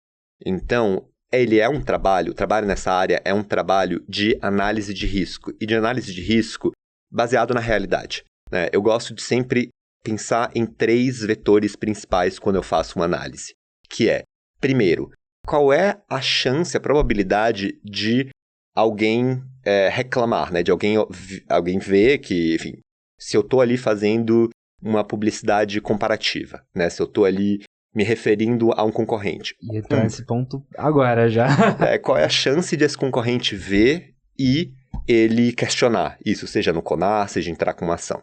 Então, o trabalho nessa área é um trabalho de análise de risco. E de análise de risco baseado na realidade, né? Eu gosto de sempre pensar em 3 vetores principais quando eu faço uma análise. Que é, primeiro, qual é a chance, a probabilidade de alguém reclamar, né? De alguém ver que, enfim, se eu estou ali fazendo uma publicidade comparativa, né? Se eu estou ali me referindo a um concorrente. E entrar nesse ponto agora já. Qual é a chance de esse concorrente ver e ele questionar isso, seja no CONAR, seja entrar com uma ação.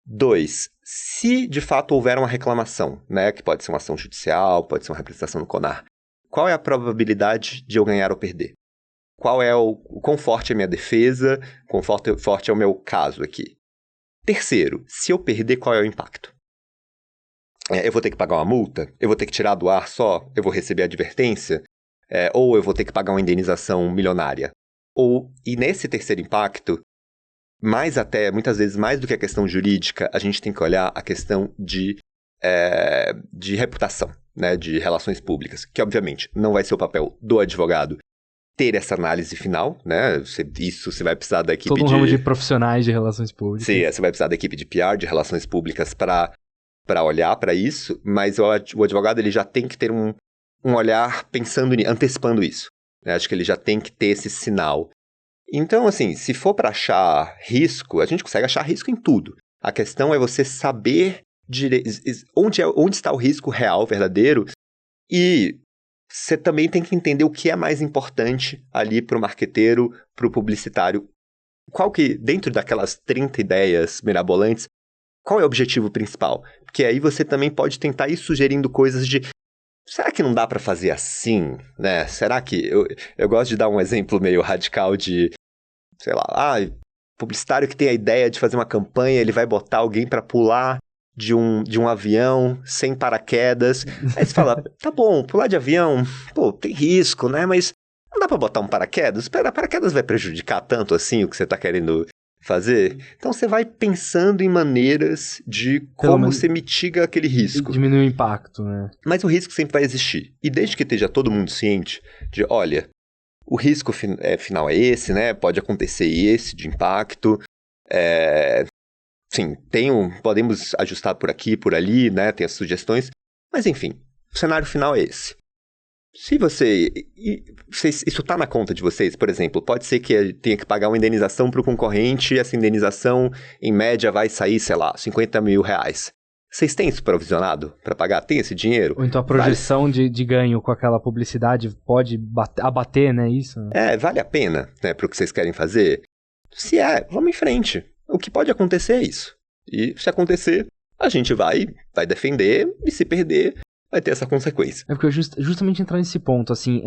2, se de fato houver uma reclamação, né? Que pode ser uma ação judicial, pode ser uma representação no CONAR. Qual é a probabilidade de eu ganhar ou perder? Quão forte é a minha defesa? Quão forte é o meu caso aqui? Terceiro, se eu perder, qual é o impacto? Eu vou ter que pagar uma multa? Eu vou ter que tirar do ar só? Eu vou receber advertência? Ou eu vou ter que pagar uma indenização milionária? E nesse terceiro impacto, muitas vezes mais do que a questão jurídica, a gente tem que olhar a questão de reputação, né, de relações públicas, que obviamente não vai ser o papel do advogado ter essa análise final, né? Isso você vai precisar da equipe Todo um ramo de profissionais de relações públicas. Sim, você vai precisar da equipe de PR, de relações públicas, para olhar para isso, mas o advogado ele já tem que ter um olhar antecipando isso, né? Acho que ele já tem que ter esse sinal. Então, assim, se for para achar risco, a gente consegue achar risco em tudo. A questão é você saber onde está o risco real, verdadeiro, e você também tem que entender o que é mais importante ali para o marqueteiro, para o publicitário. Dentro daquelas 30 ideias mirabolantes, qual é o objetivo principal? Porque aí você também pode tentar ir sugerindo coisas de, será que não dá para fazer assim, né? Será que... Eu gosto de dar um exemplo meio radical de, sei lá, publicitário que tem a ideia de fazer uma campanha, ele vai botar alguém para pular de um avião sem paraquedas. Aí você fala, tá bom, pular de avião, pô, tem risco, né? Mas não dá pra botar um paraquedas? Paraquedas vai prejudicar tanto assim o que você tá querendo fazer? Então você vai pensando em maneiras de como você mitiga aquele risco. Diminui o impacto, né? Mas o risco sempre vai existir. E desde que esteja todo mundo ciente de, olha, o risco final é esse, né? Pode acontecer esse de impacto. Sim, podemos ajustar por aqui, por ali, né? Tem as sugestões. Mas, enfim, o cenário final é esse. Se isso está na conta de vocês, por exemplo, pode ser que tenha que pagar uma indenização para o concorrente e essa indenização, em média, vai sair, sei lá, R$50 mil. Vocês têm isso provisionado para pagar? Tem esse dinheiro? Ou então a projeção de ganho com aquela publicidade pode abater, né? Isso? Vale a pena, né, para o que vocês querem fazer? Se vamos em frente. O que pode acontecer é isso. E se acontecer, a gente vai defender, e se perder, vai ter essa consequência. Porque eu justamente entrar nesse ponto, assim,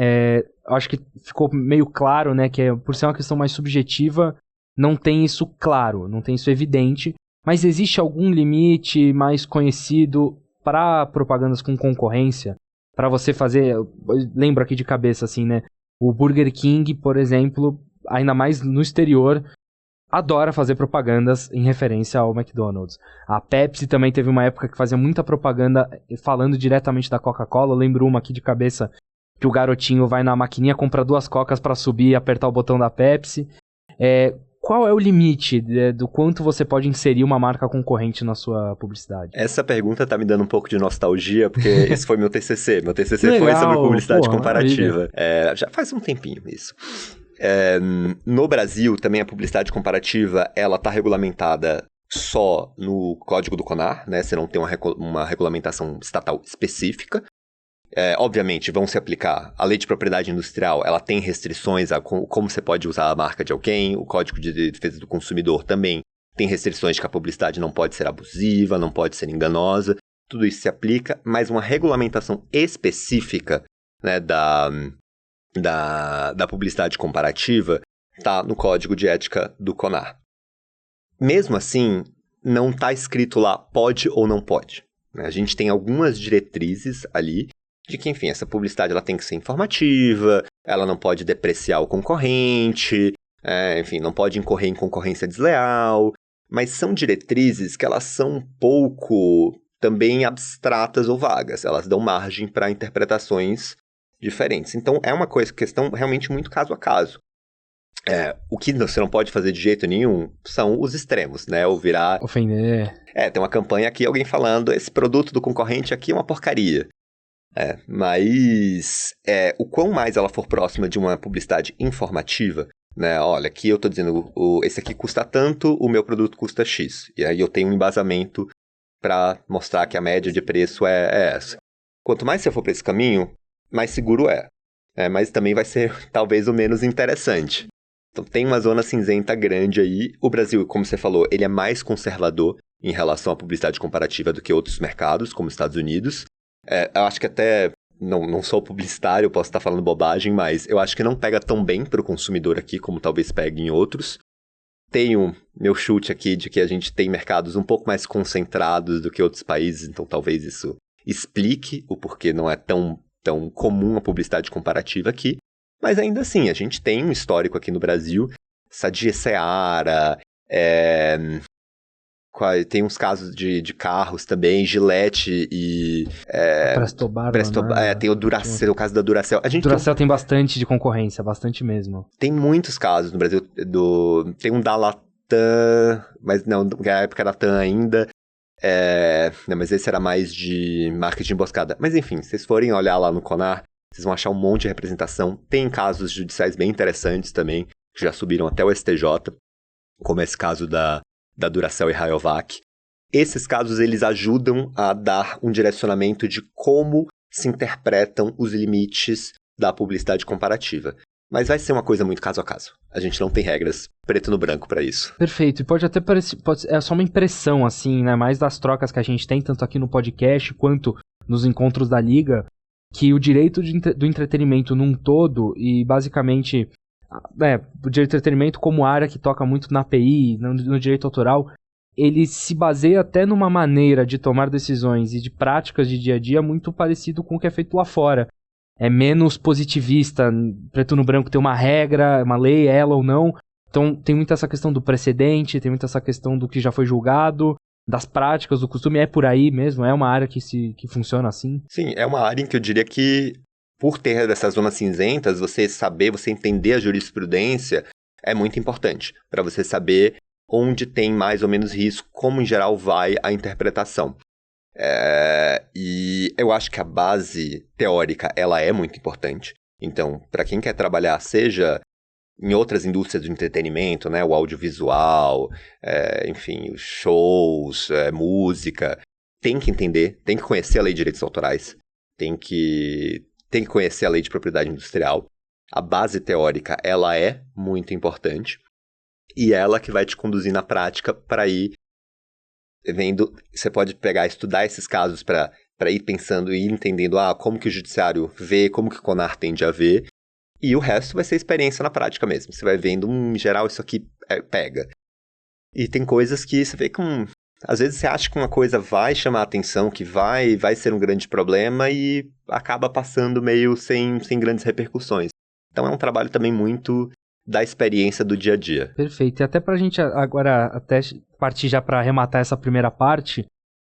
eu acho que ficou meio claro, né, que por ser uma questão mais subjetiva, não tem isso claro, não tem isso evidente, mas existe algum limite mais conhecido para propagandas com concorrência? Para você fazer, eu lembro aqui de cabeça, assim, né, o Burger King, por exemplo, ainda mais no exterior, adora fazer propagandas em referência ao McDonald's. A Pepsi também teve uma época que fazia muita propaganda falando diretamente da Coca-Cola. Eu lembro uma aqui de cabeça que o garotinho vai na maquininha, compra 2 cocas para subir e apertar o botão da Pepsi. Qual é o limite do quanto você pode inserir uma marca concorrente na sua publicidade? Essa pergunta tá me dando um pouco de nostalgia, porque esse foi meu TCC. Meu TCC foi sobre publicidade comparativa. Já faz um tempinho isso. No Brasil, também a publicidade comparativa, ela está regulamentada só no código do CONAR, né? Você não tem uma regulamentação estatal específica. Obviamente, vão se aplicar. A lei de propriedade industrial, ela tem restrições a como você pode usar a marca de alguém, o Código de Defesa do Consumidor também tem restrições de que a publicidade não pode ser abusiva, não pode ser enganosa, tudo isso se aplica, mas uma regulamentação específica, né, da publicidade comparativa está no Código de Ética do CONAR. Mesmo assim, não está escrito lá pode ou não pode. A gente tem algumas diretrizes ali de que, enfim, essa publicidade ela tem que ser informativa, ela não pode depreciar o concorrente, enfim, não pode incorrer em concorrência desleal, mas são diretrizes que elas são um pouco também abstratas ou vagas, elas dão margem para interpretações diferentes. Então, é uma questão realmente muito caso a caso. O que você não pode fazer de jeito nenhum são os extremos, né? Ou virar... Ofender. Tem uma campanha aqui, alguém falando, esse produto do concorrente aqui é uma porcaria. Mas o quão mais ela for próxima de uma publicidade informativa, né? Olha, aqui eu tô dizendo, esse aqui custa tanto, o meu produto custa X. E aí eu tenho um embasamento para mostrar que a média de preço é essa. Quanto mais você for para esse caminho, mais seguro mas também vai ser talvez o menos interessante. Então tem uma zona cinzenta grande aí. O Brasil, como você falou, ele é mais conservador em relação à publicidade comparativa do que outros mercados, como os Estados Unidos. Eu acho que até, não sou publicitário, posso estar falando bobagem, mas eu acho que não pega tão bem para o consumidor aqui como talvez pegue em outros. Tenho meu chute aqui de que a gente tem mercados um pouco mais concentrados do que outros países, então talvez isso explique o porquê não é tão comum a publicidade comparativa aqui. Mas ainda assim, a gente tem um histórico aqui no Brasil, Sadia Seara, tem uns casos de carros também, Gillette e... Prestobar, né? Tem o Duracell, o caso da Duracell. Duracell tem bastante de concorrência, bastante mesmo. Tem muitos casos no Brasil, tem um da Latam, mas não, na época era Latam ainda, mas esse era mais de marketing emboscada. Mas enfim, se vocês forem olhar lá no CONAR, vocês vão achar um monte de representação. Tem casos judiciais bem interessantes também, que já subiram até o STJ, como esse caso da Duracell e Rayovac. Esses casos, eles ajudam a dar um direcionamento de como se interpretam os limites da publicidade comparativa. Mas vai ser uma coisa muito caso a caso. A gente não tem regras preto no branco para isso. Perfeito. E pode até parecer... é só uma impressão, assim, né? Mais das trocas que a gente tem, tanto aqui no podcast quanto nos encontros da Liga, que o direito do entretenimento num todo, e basicamente... o direito do entretenimento como área que toca muito na API, no direito autoral, ele se baseia até numa maneira de tomar decisões e de práticas de dia a dia muito parecido com o que é feito lá fora. É menos positivista, preto no branco, tem uma regra, uma lei, ela ou não. Então tem muito essa questão do precedente, tem muito essa questão do que já foi julgado, das práticas, do costume, é por aí mesmo, é uma área que funciona assim. Sim, é uma área em que eu diria que, por ter dessas zonas cinzentas, você entender a jurisprudência é muito importante, para você saber onde tem mais ou menos risco, como em geral vai a interpretação. E eu acho que a base teórica, ela é muito importante. Então, para quem quer trabalhar, seja em outras indústrias do entretenimento, né, o audiovisual, enfim, os shows, música, tem que entender, tem que conhecer a lei de direitos autorais, tem que conhecer a lei de propriedade industrial. A base teórica, ela é muito importante e ela que vai te conduzir na prática para ir vendo. Você pode estudar esses casos para ir pensando e ir entendendo como que o judiciário vê, como que o CONAR tende a ver, e o resto vai ser experiência na prática mesmo. Você vai vendo, em geral, isso aqui pega. E tem coisas que você vê às vezes você acha que uma coisa vai chamar a atenção, que vai ser um grande problema e acaba passando meio sem grandes repercussões. Então é um trabalho também muito da experiência do dia a dia. Perfeito. E até pra gente agora até partir já para arrematar essa primeira parte,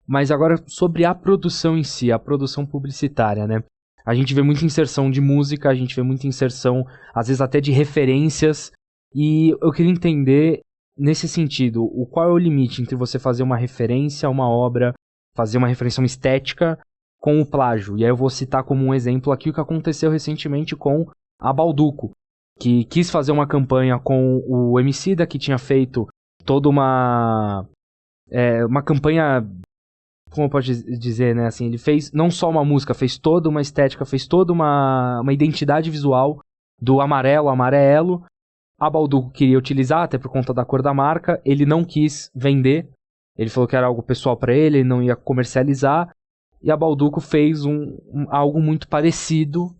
mas agora sobre a produção em si, a produção publicitária, né? A gente vê muita inserção de música, a gente vê muita inserção, às vezes até de referências, e eu queria entender, nesse sentido, qual é o limite entre você fazer uma referência a uma obra, fazer uma referência a uma estética, com o plágio. E aí eu vou citar como um exemplo aqui o que aconteceu recentemente com a Bauducco, que quis fazer uma campanha com o Emicida, que tinha feito toda uma campanha como eu posso dizer, né, assim, ele fez não só uma música, fez toda uma estética, fez toda uma identidade visual do amarelo. A Bauducco queria utilizar, até por conta da cor da marca, ele não quis vender, ele falou que era algo pessoal para ele não ia comercializar, e a Bauducco fez algo muito parecido,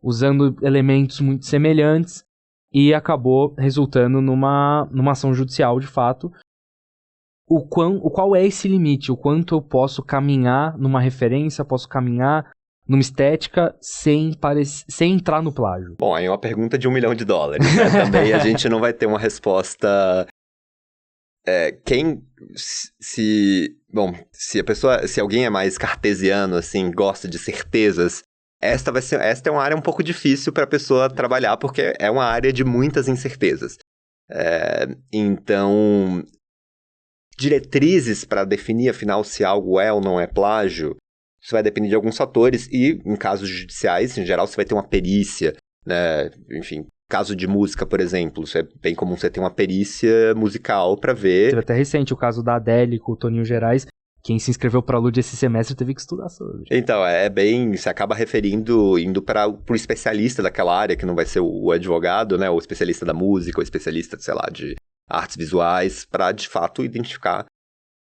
usando elementos muito semelhantes, e acabou resultando numa ação judicial de fato. Qual é esse limite? O quanto eu posso caminhar numa referência, posso caminhar numa estética sem entrar no plágio? Bom, aí é uma pergunta de $1 milhão, né? Também a gente não vai ter uma resposta... Se alguém é mais cartesiano, assim, gosta de certezas, esta é uma área um pouco difícil para a pessoa trabalhar, porque é uma área de muitas incertezas. Então, diretrizes para definir, afinal, se algo é ou não é plágio, isso vai depender de alguns fatores, e em casos judiciais, em geral, você vai ter uma perícia, né? Enfim, caso de música, por exemplo, isso é bem comum você ter uma perícia musical para ver. Teve até recente o caso da Adele com o Toninho Gerais. Quem se inscreveu para a Lud esse semestre teve que estudar sobre. Então, você acaba indo para o especialista daquela área, que não vai ser o advogado, né, o especialista da música, o especialista, sei lá, de artes visuais, para, de fato, identificar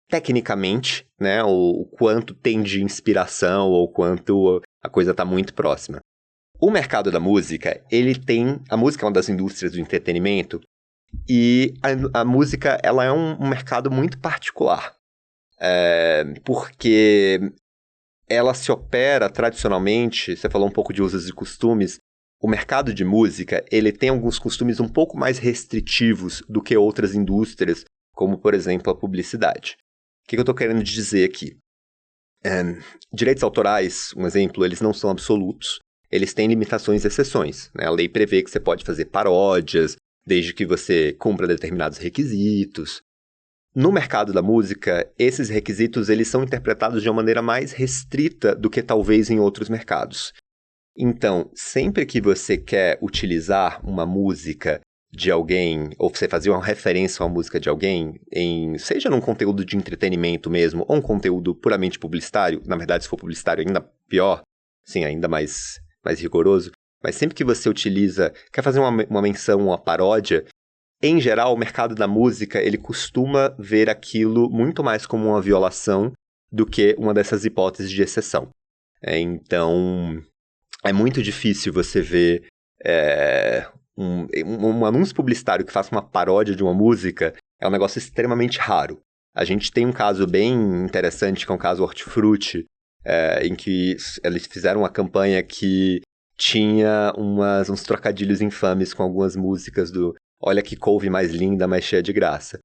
tecnicamente, né, o quanto tem de inspiração ou quanto a coisa está muito próxima. O mercado da música, a música é uma das indústrias do entretenimento, e a música, ela é um mercado muito particular. Porque ela se opera tradicionalmente, você falou um pouco de usos e costumes, o mercado de música, ele tem alguns costumes um pouco mais restritivos do que outras indústrias, como, por exemplo, a publicidade. O que eu estou querendo dizer aqui? Direitos autorais, um exemplo, eles não são absolutos, eles têm limitações e exceções, né? A lei prevê que você pode fazer paródias, desde que você cumpra determinados requisitos. No mercado da música, esses requisitos eles são interpretados de uma maneira mais restrita do que talvez em outros mercados. Então, sempre que você quer utilizar uma música de alguém, ou você fazer uma referência a uma música de alguém, seja num conteúdo de entretenimento mesmo, ou um conteúdo puramente publicitário, na verdade, se for publicitário ainda pior, sim, ainda mais rigoroso, mas sempre que você quer fazer uma menção, uma paródia, em geral, o mercado da música, ele costuma ver aquilo muito mais como uma violação do que uma dessas hipóteses de exceção. Então, é muito difícil você ver um anúncio publicitário que faça uma paródia de uma música, é um negócio extremamente raro. A gente tem um caso bem interessante, que é um caso Hortifruti, em que eles fizeram uma campanha que tinha uns trocadilhos infames com algumas músicas do Olha que couve mais linda, mais cheia de graça.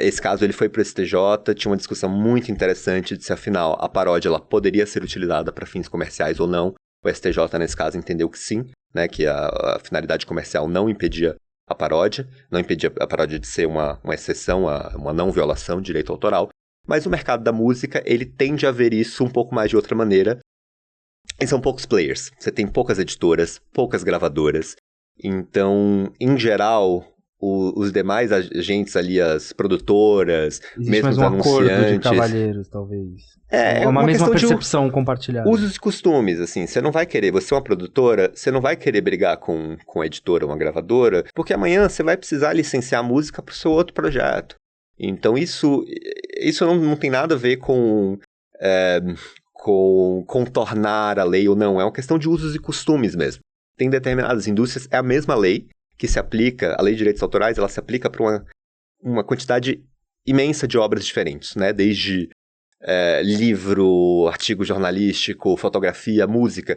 Esse caso ele foi para o STJ, tinha uma discussão muito interessante de se afinal a paródia ela poderia ser utilizada para fins comerciais ou não. O STJ nesse caso entendeu que sim, né, que a finalidade comercial não impedia a paródia, não impedia a paródia de ser uma exceção, uma não violação de direito autoral. Mas o mercado da música ele tende a ver isso um pouco mais de outra maneira. E são poucos players, você tem poucas editoras, poucas gravadoras. Então, em geral, os demais agentes ali, as produtoras, existe mesmo os anunciantes... Existe mais um acordo de cavalheiros, talvez. É uma mesma percepção compartilhada. Usos e costumes, assim, você é uma produtora, você não vai querer brigar com a editora ou uma gravadora, porque amanhã você vai precisar licenciar a música para o seu outro projeto. Então, isso não tem nada a ver com contornar a lei ou não, é uma questão de usos e costumes mesmo. Tem determinadas indústrias, é a mesma lei que se aplica, a lei de direitos autorais, ela se aplica para uma quantidade imensa de obras diferentes, né? Desde livro, artigo jornalístico, fotografia, música,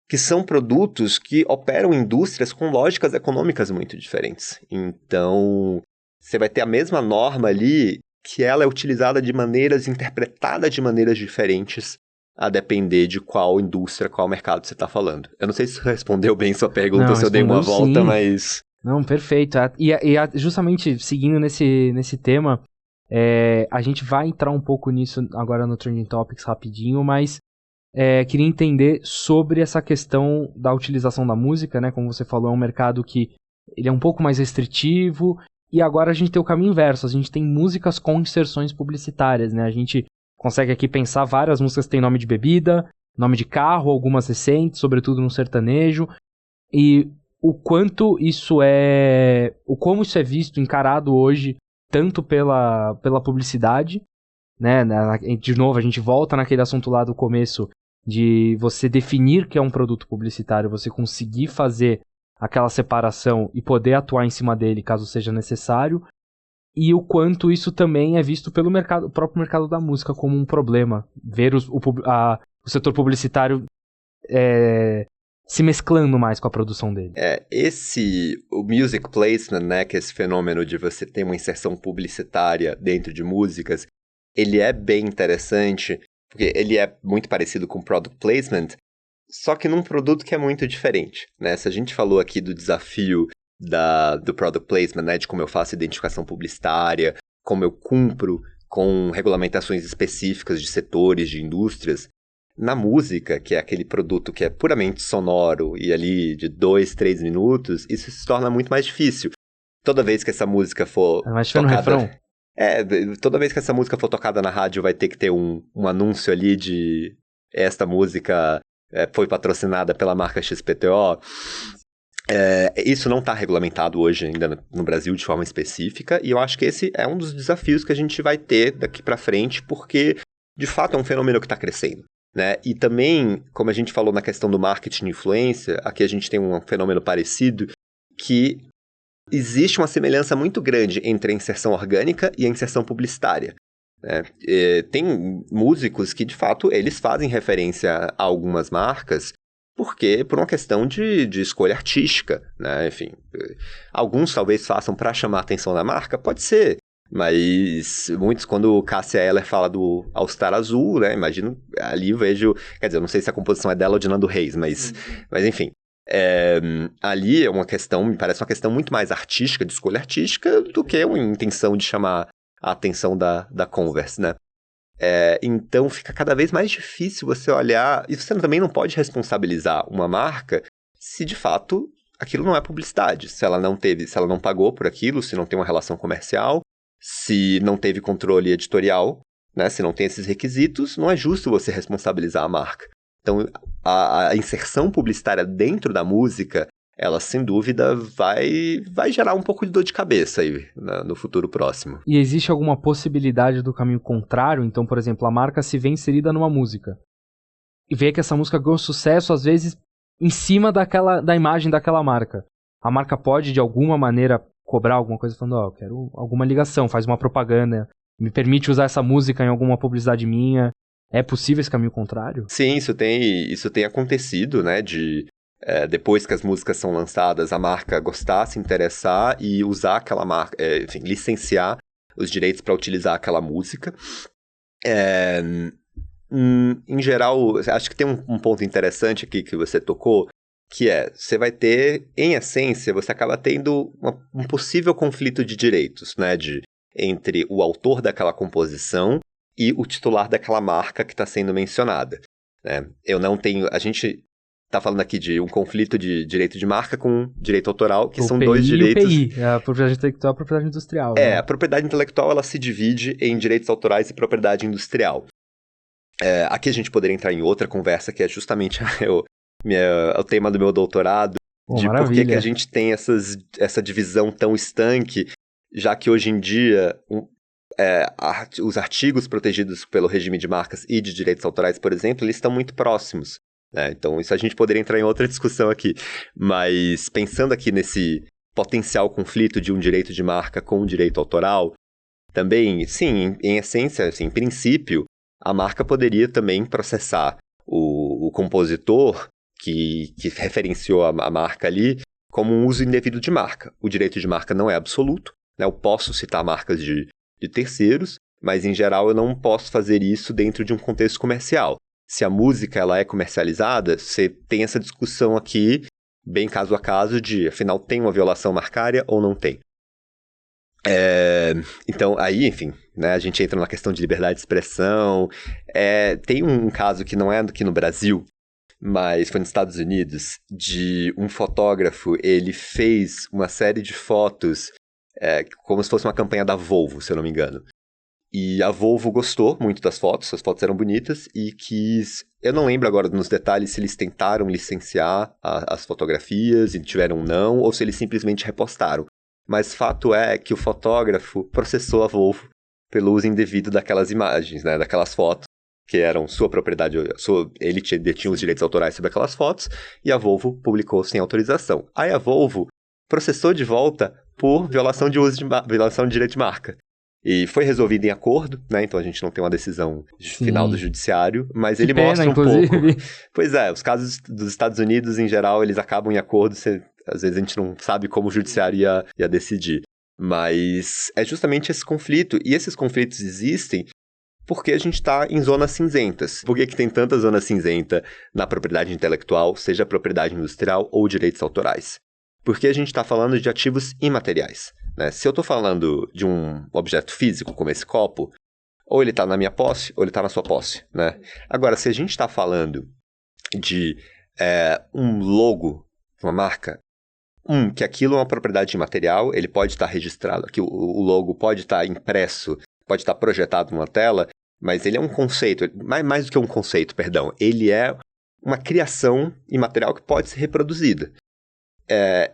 que são produtos que operam indústrias com lógicas econômicas muito diferentes. Então, você vai ter a mesma norma ali, que ela é utilizada interpretada de maneiras diferentes, a depender de qual indústria, qual mercado você está falando. Eu não sei se respondeu bem sua pergunta, não, se eu dei uma volta, sim. mas... Não, perfeito. Justamente seguindo nesse tema, a gente vai entrar um pouco nisso agora no Trending Topics rapidinho, mas queria entender sobre essa questão da utilização da música, né? Como você falou, é um mercado que ele é um pouco mais restritivo, e agora a gente tem o caminho inverso, a gente tem músicas com inserções publicitárias, né? A gente consegue aqui pensar várias músicas que têm nome de bebida, nome de carro, algumas recentes, sobretudo no sertanejo, e o quanto isso é... como isso é visto, encarado hoje, tanto pela publicidade, né? De novo, a gente volta naquele assunto lá do começo, de você definir que é um produto publicitário, você conseguir fazer aquela separação e poder atuar em cima dele caso seja necessário, e o quanto isso também é visto pelo mercado, o próprio mercado da música como um problema. Ver o setor publicitário se mesclando mais com a produção dele. O music placement, né, que é esse fenômeno de você ter uma inserção publicitária dentro de músicas, ele é bem interessante, porque ele é muito parecido com product placement, só que num produto que é muito diferente, né? Se a gente falou aqui do desafio do product placement, né, de como eu faço identificação publicitária, como eu cumpro com regulamentações específicas de setores, de indústrias, na música, que é aquele produto que é puramente sonoro e ali de 2, 3 minutos, isso se torna muito mais difícil. Toda vez que essa música for tocada... toda vez que essa música for tocada na rádio vai ter que ter um anúncio ali de esta música foi patrocinada pela marca XPTO. Isso não está regulamentado hoje ainda no Brasil de forma específica, e eu acho que esse é um dos desafios que a gente vai ter daqui para frente, porque de fato é um fenômeno que está crescendo, né? E também, como a gente falou na questão do marketing influência, aqui a gente tem um fenômeno parecido, que existe uma semelhança muito grande entre a inserção orgânica e a inserção publicitária, né? Tem músicos que, de fato, eles fazem referência a algumas marcas por uma questão de escolha artística, né? Enfim, alguns talvez façam para chamar a atenção da marca, pode ser, mas muitos, quando Cássia Eller fala do All Star Azul, né? Imagino, ali eu vejo, quer dizer, eu não sei se a composição é dela ou de Nando Reis, mas enfim, ali é uma questão, me parece uma questão muito mais artística, de escolha artística, do que uma intenção de chamar a atenção da Converse, né? Então fica cada vez mais difícil você olhar, e você também não pode responsabilizar uma marca se de fato aquilo não é publicidade, se ela não pagou por aquilo, se não tem uma relação comercial, se não teve controle editorial, né? Se não tem esses requisitos, não é justo você responsabilizar a marca. Então a inserção publicitária dentro da música, ela sem dúvida vai gerar um pouco de dor de cabeça aí no futuro próximo. E existe alguma possibilidade do caminho contrário? Então, por exemplo, a marca se vê inserida numa música e vê que essa música ganhou sucesso, às vezes, em cima da imagem daquela marca. A marca pode, de alguma maneira, cobrar alguma coisa, falando, eu quero alguma ligação, faz uma propaganda, me permite usar essa música em alguma publicidade minha. É possível esse caminho contrário? Sim, isso tem acontecido, né, depois que as músicas são lançadas, a marca gostar, se interessar e usar aquela marca, enfim, licenciar os direitos para utilizar aquela música. Em geral, acho que tem um ponto interessante aqui que você tocou, que você vai ter, em essência, você acaba tendo um possível conflito de direitos, né, entre o autor daquela composição e o titular daquela marca que está sendo mencionada, né? A gente está falando aqui de um conflito de direito de marca com direito autoral, que são dois direitos... O PI, a propriedade intelectual e a propriedade industrial. Né? A propriedade intelectual ela se divide em direitos autorais e propriedade industrial. Aqui a gente poderia entrar em outra conversa, que é justamente o tema do meu doutorado, de por que a gente tem essa divisão tão estanque, já que hoje em dia os artigos protegidos pelo regime de marcas e de direitos autorais, por exemplo, eles estão muito próximos, né? Então isso a gente poderia entrar em outra discussão aqui, mas pensando aqui nesse potencial conflito de um direito de marca com um direito autoral, também, sim, em essência, assim, em princípio, a marca poderia também processar o compositor que referenciou a marca ali como um uso indevido de marca. O direito de marca não é absoluto, né? Eu posso citar marcas de terceiros, mas em geral eu não posso fazer isso dentro de um contexto comercial. Se a música ela é comercializada, você tem essa discussão aqui, bem caso a caso, de afinal tem uma violação marcária ou não tem. Então, aí, enfim, né, a gente entra na questão de liberdade de expressão. Tem um caso que não é aqui no Brasil, mas foi nos Estados Unidos, de um fotógrafo, ele fez uma série de fotos como se fosse uma campanha da Volvo, se eu não me engano. E a Volvo gostou muito das fotos, as fotos eram bonitas, e quis... Eu não lembro agora nos detalhes se eles tentaram licenciar as fotografias e tiveram não, ou se eles simplesmente repostaram. Mas fato é que o fotógrafo processou a Volvo pelo uso indevido daquelas imagens, né, daquelas fotos, que eram sua propriedade, ele detinha os direitos autorais sobre aquelas fotos, e a Volvo publicou sem autorização. Aí a Volvo processou de volta por violação de direito de marca. E foi resolvido em acordo, né? Então a gente não tem uma decisão final do judiciário, mas ele mostra um pouco. Pois é, os casos dos Estados Unidos, em geral, eles acabam em acordo, às vezes a gente não sabe como o judiciário ia decidir. Mas é justamente esse conflito, e esses conflitos existem porque a gente está em zonas cinzentas. Por que tem tanta zona cinzenta na propriedade intelectual, seja propriedade industrial ou direitos autorais? Porque a gente está falando de ativos imateriais. Né? Se eu estou falando de um objeto físico, como esse copo, ou ele está na minha posse, ou ele está na sua posse. Né? Agora, se a gente está falando de um logo, uma marca, que aquilo é uma propriedade imaterial, ele pode estar registrado, que o logo pode estar impresso, pode estar projetado numa tela, mas ele é um conceito, mais do que um conceito, perdão, ele é uma criação imaterial que pode ser reproduzida.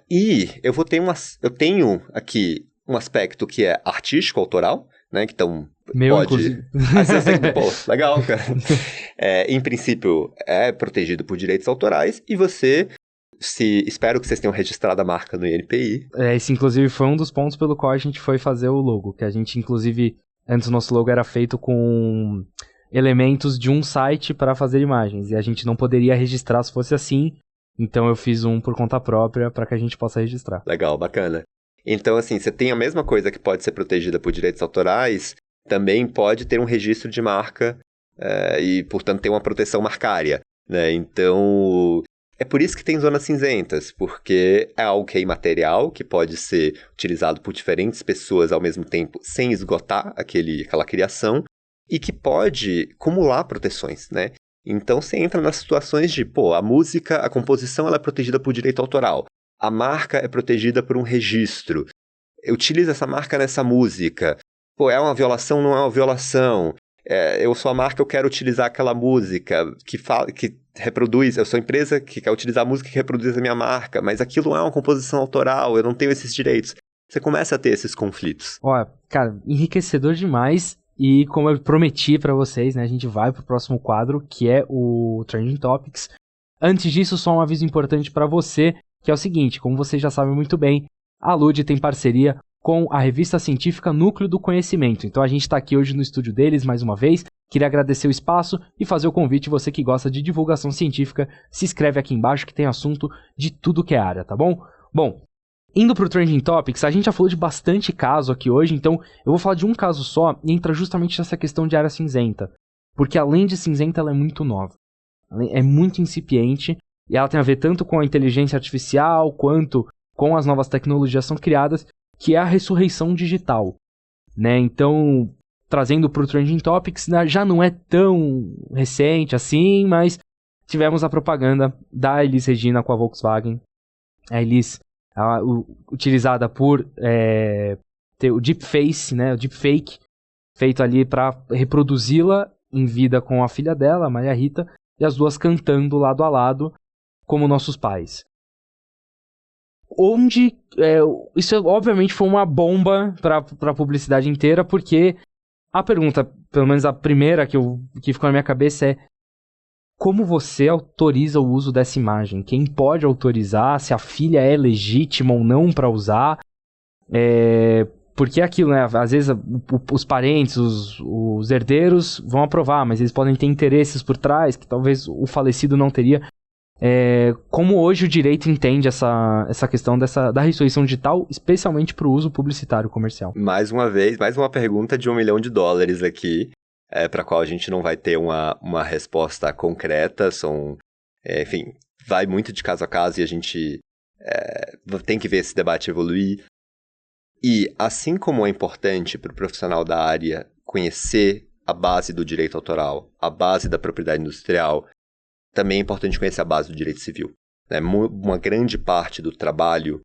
E eu tenho aqui um aspecto que é artístico, autoral, né? Que então inclusive. Pô, legal, cara. Em princípio, é protegido por direitos autorais e espero que vocês tenham registrado a marca no INPI. Esse, inclusive, foi um dos pontos pelo qual a gente foi fazer o logo, que a gente, inclusive, antes o nosso logo era feito com elementos de um site para fazer imagens, e a gente não poderia registrar se fosse assim. Então eu fiz um por conta própria para que a gente possa registrar. Legal, bacana. Então, assim, você tem a mesma coisa que pode ser protegida por direitos autorais, também pode ter um registro de marca e, portanto, ter uma proteção marcária. Né? Então, é por isso que tem zonas cinzentas, porque é algo que é imaterial, que pode ser utilizado por diferentes pessoas ao mesmo tempo, sem esgotar aquela criação, e que pode acumular proteções, né? Então, você entra nas situações de, a música, a composição, ela é protegida por direito autoral. A marca é protegida por um registro. Utiliza essa marca nessa música. É uma violação, não é uma violação. Eu sou a marca, eu quero utilizar aquela música que reproduz. Eu sou a empresa que quer utilizar a música que reproduz a minha marca, mas aquilo não é uma composição autoral, eu não tenho esses direitos. Você começa a ter esses conflitos. Cara, enriquecedor demais. E como eu prometi pra vocês, né, a gente vai pro próximo quadro, que é o Trending Topics. Antes disso, só um aviso importante pra você, que é o seguinte, como vocês já sabem muito bem, a Lud tem parceria com a revista científica Núcleo do Conhecimento. Então a gente está aqui hoje no estúdio deles, mais uma vez. Queria agradecer o espaço e fazer o convite, você que gosta de divulgação científica, se inscreve aqui embaixo que tem assunto de tudo que é área, tá bom? Bom, indo pro Trending Topics, a gente já falou de bastante caso aqui hoje, então eu vou falar de um caso só e entra justamente nessa questão de área cinzenta. Porque além de cinzenta, ela é muito nova. Ela é muito incipiente e ela tem a ver tanto com a inteligência artificial quanto com as novas tecnologias que são criadas, que é a ressurreição digital. Né? Então, trazendo pro Trending Topics, já não é tão recente assim, mas tivemos a propaganda da Elis Regina com a Volkswagen. A Elis utilizada por ter o deepface, né, o deepfake, feito ali para reproduzi-la em vida com a filha dela, a Maria Rita, e as duas cantando lado a lado, como nossos pais. Isso obviamente foi uma bomba para a publicidade inteira, porque a pergunta, pelo menos a primeira que ficou na minha cabeça é: como você autoriza o uso dessa imagem? Quem pode autorizar? Se a filha é legítima ou não para usar? Porque é aquilo, né? Às vezes os parentes, os herdeiros vão aprovar, mas eles podem ter interesses por trás que talvez o falecido não teria. Como hoje o direito entende essa questão da ressurreição digital, especialmente para o uso publicitário comercial? Mais uma vez, mais uma pergunta de $1 milhão aqui. Para a qual a gente não vai ter uma resposta concreta, enfim, vai muito de caso a caso e a gente tem que ver esse debate evoluir. E assim como é importante para o profissional da área conhecer a base do direito autoral, a base da propriedade industrial, também é importante conhecer a base do direito civil. Né? Uma grande parte do trabalho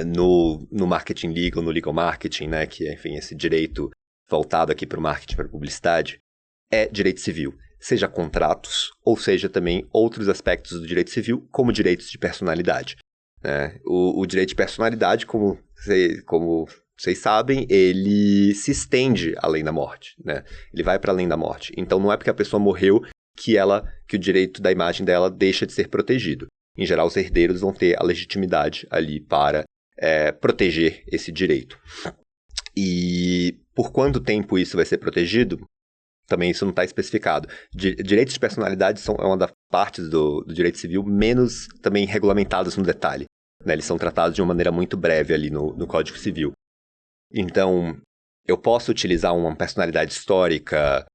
no marketing legal, no legal marketing, né? Que é, enfim, esse direito voltado aqui para o marketing, para a publicidade, é direito civil. Seja contratos, ou seja também outros aspectos do direito civil, como direitos de personalidade. Né? O direito de personalidade, como vocês sabem, ele se estende além da morte. Né? Ele vai para além da morte. Então não é porque a pessoa morreu que o direito da imagem dela deixa de ser protegido. Em geral, os herdeiros vão ter a legitimidade ali para proteger esse direito. E por quanto tempo isso vai ser protegido? Também isso não está especificado. Direitos de personalidade é uma das partes do direito civil menos também regulamentadas no detalhe. Né? Eles são tratados de uma maneira muito breve ali no Código Civil. Então, eu posso utilizar uma personalidade histórica,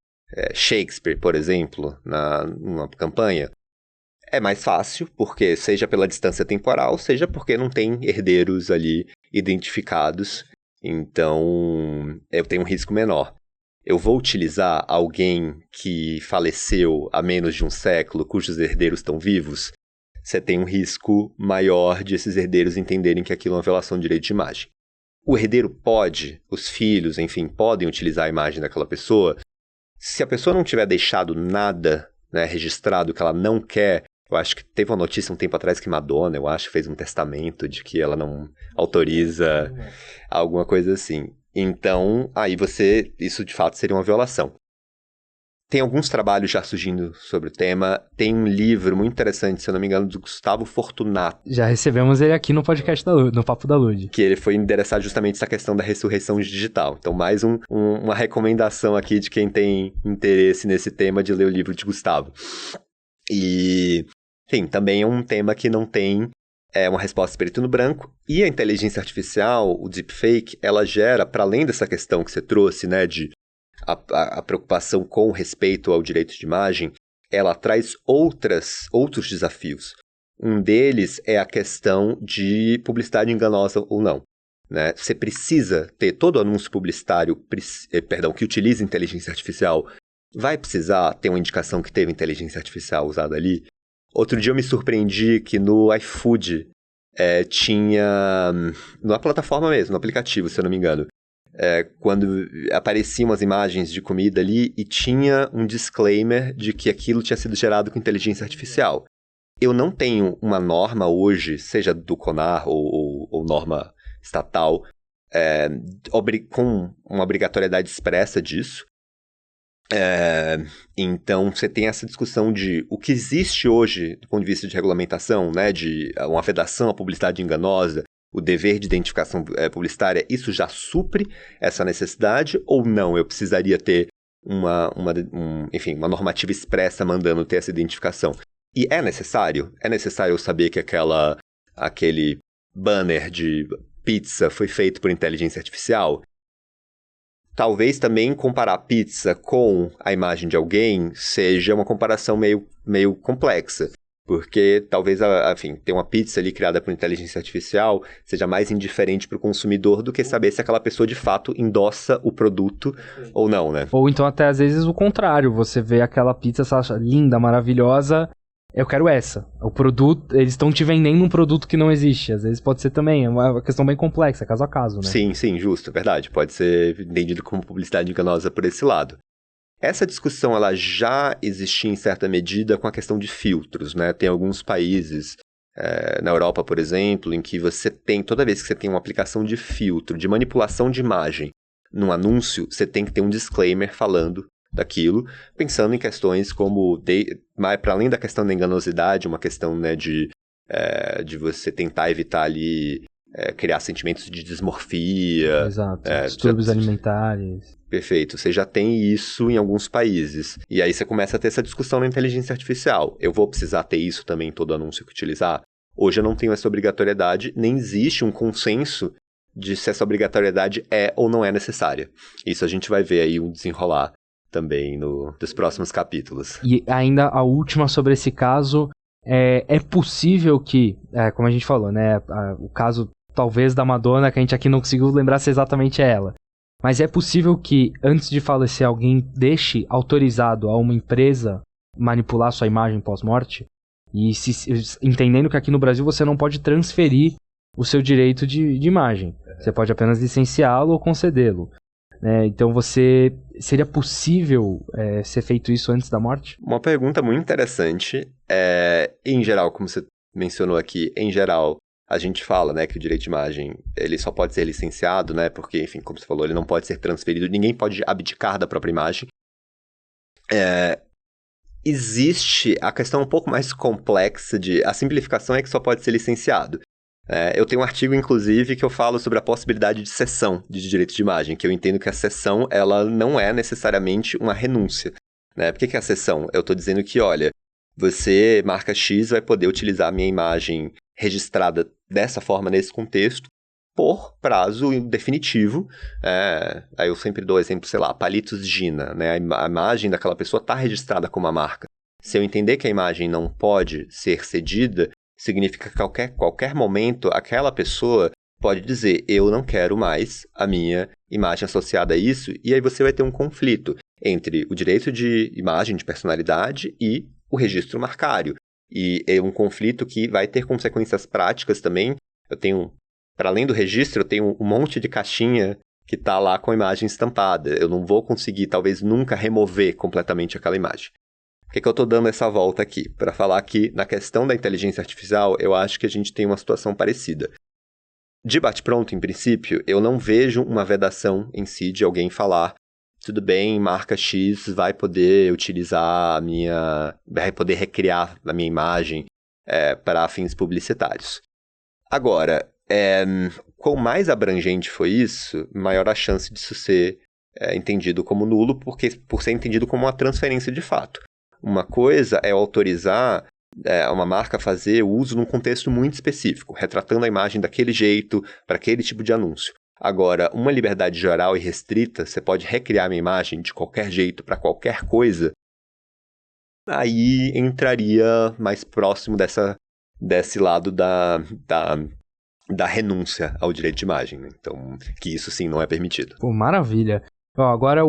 Shakespeare, por exemplo, numa campanha. É mais fácil, porque seja pela distância temporal, seja porque não tem herdeiros ali identificados. Então, eu tenho um risco menor. Eu vou utilizar alguém que faleceu há menos de um século, cujos herdeiros estão vivos, você tem um risco maior de esses herdeiros entenderem que aquilo é uma violação de direito de imagem. O herdeiro pode, os filhos, enfim, podem utilizar a imagem daquela pessoa. Se a pessoa não tiver deixado nada, né, registrado que ela não quer, eu acho que teve uma notícia um tempo atrás que Madonna, eu acho, fez um testamento de que ela não autoriza alguma coisa assim. Então, isso de fato seria uma violação. Tem alguns trabalhos já surgindo sobre o tema. Tem um livro muito interessante, se eu não me engano, do Gustavo Fortunato. Já recebemos ele aqui no podcast no Papo da Lud. Que ele foi endereçar justamente essa questão da ressurreição digital. Então, mais uma recomendação aqui de quem tem interesse nesse tema de ler o livro de Gustavo. E, enfim, também é um tema que não tem uma resposta preto no branco. E a inteligência artificial, o deepfake, ela gera, para além dessa questão que você trouxe, né, de a preocupação com respeito ao direito de imagem, ela traz outros desafios. Um deles é a questão de publicidade enganosa ou não. Né? Você precisa ter todo anúncio publicitário que utilize inteligência artificial, vai precisar ter uma indicação que teve inteligência artificial usada ali. Outro dia eu me surpreendi que no iFood tinha, na plataforma mesmo, no aplicativo, se eu não me engano, quando apareciam as imagens de comida ali e tinha um disclaimer de que aquilo tinha sido gerado com inteligência artificial. Eu não tenho uma norma hoje, seja do CONAR ou norma estatal, com uma obrigatoriedade expressa disso. Então, você tem essa discussão de o que existe hoje do ponto de vista de regulamentação, né, de uma vedação à publicidade enganosa, o dever de identificação publicitária, isso já supre essa necessidade ou não? Eu precisaria ter uma normativa expressa mandando ter essa identificação. E é necessário eu saber que aquele banner de pizza foi feito por inteligência artificial? Talvez também comparar pizza com a imagem de alguém seja uma comparação meio complexa. Porque talvez, ter uma pizza ali criada por inteligência artificial seja mais indiferente para o consumidor do que saber se aquela pessoa de fato endossa o produto ou não, né? Ou então até às vezes o contrário, você vê aquela pizza, você acha linda, maravilhosa, eu quero essa. O produto, eles estão te vendendo um produto que não existe. Às vezes pode ser também, é uma questão bem complexa, caso a caso, né? Sim, justo, é verdade. Pode ser entendido como publicidade enganosa por esse lado. Essa discussão ela já existia em certa medida com a questão de filtros, né? Tem alguns países, na Europa, por exemplo, em que você tem, toda vez que você tem uma aplicação de filtro, de manipulação de imagem num anúncio, você tem que ter um disclaimer falando daquilo, pensando em questões como, para além da questão da enganosidade, uma questão, né, de você tentar evitar ali criar sentimentos de dismorfia. Exato, distúrbios alimentares. Perfeito, você já tem isso em alguns países. E aí você começa a ter essa discussão na inteligência artificial. Eu vou precisar ter isso também em todo anúncio que utilizar? Hoje eu não tenho essa obrigatoriedade, nem existe um consenso de se essa obrigatoriedade é ou não é necessária. Isso a gente vai ver aí um desenrolar também dos próximos capítulos. E ainda a última sobre esse caso, é possível que, como a gente falou, né, o caso talvez da Madonna, que a gente aqui não conseguiu lembrar se exatamente é ela. Mas é possível que, antes de falecer, alguém deixe autorizado a uma empresa manipular sua imagem pós-morte? E entendendo que aqui no Brasil você não pode transferir o seu direito de imagem. Você pode apenas licenciá-lo ou concedê-lo. né? Então seria possível ser feito isso antes da morte? Uma pergunta muito interessante. Em geral, como você mencionou aqui, em geral, a gente fala, né, que o direito de imagem, ele só pode ser licenciado, né, porque, enfim, como você falou, ele não pode ser transferido, ninguém pode abdicar da própria imagem. Existe a questão um pouco mais complexa a simplificação é que só pode ser licenciado. Eu tenho um artigo, inclusive, que eu falo sobre a possibilidade de cessão de direito de imagem, que eu entendo que a cessão, ela não é necessariamente uma renúncia, né? Por que é a cessão? Eu estou dizendo que, olha, você, marca X, vai poder utilizar a minha imagem registrada dessa forma, nesse contexto, por prazo definitivo. Aí eu sempre dou exemplo, sei lá, Palitos Gina, né? A imagem daquela pessoa está registrada como uma marca. Se eu entender que a imagem não pode ser cedida, significa que qualquer momento aquela pessoa pode dizer, eu não quero mais a minha imagem associada a isso, e aí você vai ter um conflito entre o direito de imagem, de personalidade e o registro marcário. E é um conflito que vai ter consequências práticas também. Para além do registro, eu tenho um monte de caixinha que está lá com a imagem estampada. Eu não vou conseguir, talvez, nunca remover completamente aquela imagem. Por que eu estou dando essa volta aqui? Para falar que, na questão da inteligência artificial, eu acho que a gente tem uma situação parecida. De bate-pronto, em princípio, eu não vejo uma vedação em si de alguém falar tudo bem, marca X vai poder utilizar vai poder recriar a minha imagem para fins publicitários. Agora, quanto mais abrangente foi isso, maior a chance disso ser entendido como nulo, por ser entendido como uma transferência de fato. Uma coisa é autorizar uma marca a fazer o uso num contexto muito específico, retratando a imagem daquele jeito, para aquele tipo de anúncio. Agora, uma liberdade geral e restrita, você pode recriar minha imagem de qualquer jeito, para qualquer coisa, aí entraria mais próximo desse lado da renúncia ao direito de imagem, né? Então, que isso sim não é permitido. Pô, maravilha. Agora,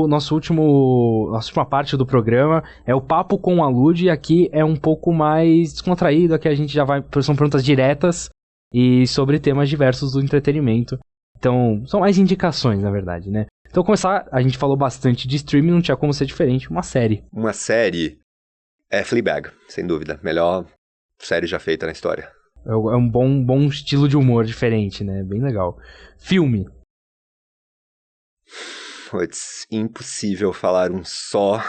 nossa última parte do programa é o Papo com a Lud, e aqui é um pouco mais descontraído, aqui a gente já vai, são perguntas diretas e sobre temas diversos do entretenimento. Então, são mais indicações, na verdade, né? Então, começar, a gente falou bastante de streaming, não tinha como ser diferente, uma série. Uma série é Fleabag, sem dúvida. Melhor série já feita na história. É um bom estilo de humor diferente, né? Bem legal. Filme. Putz, impossível falar um só.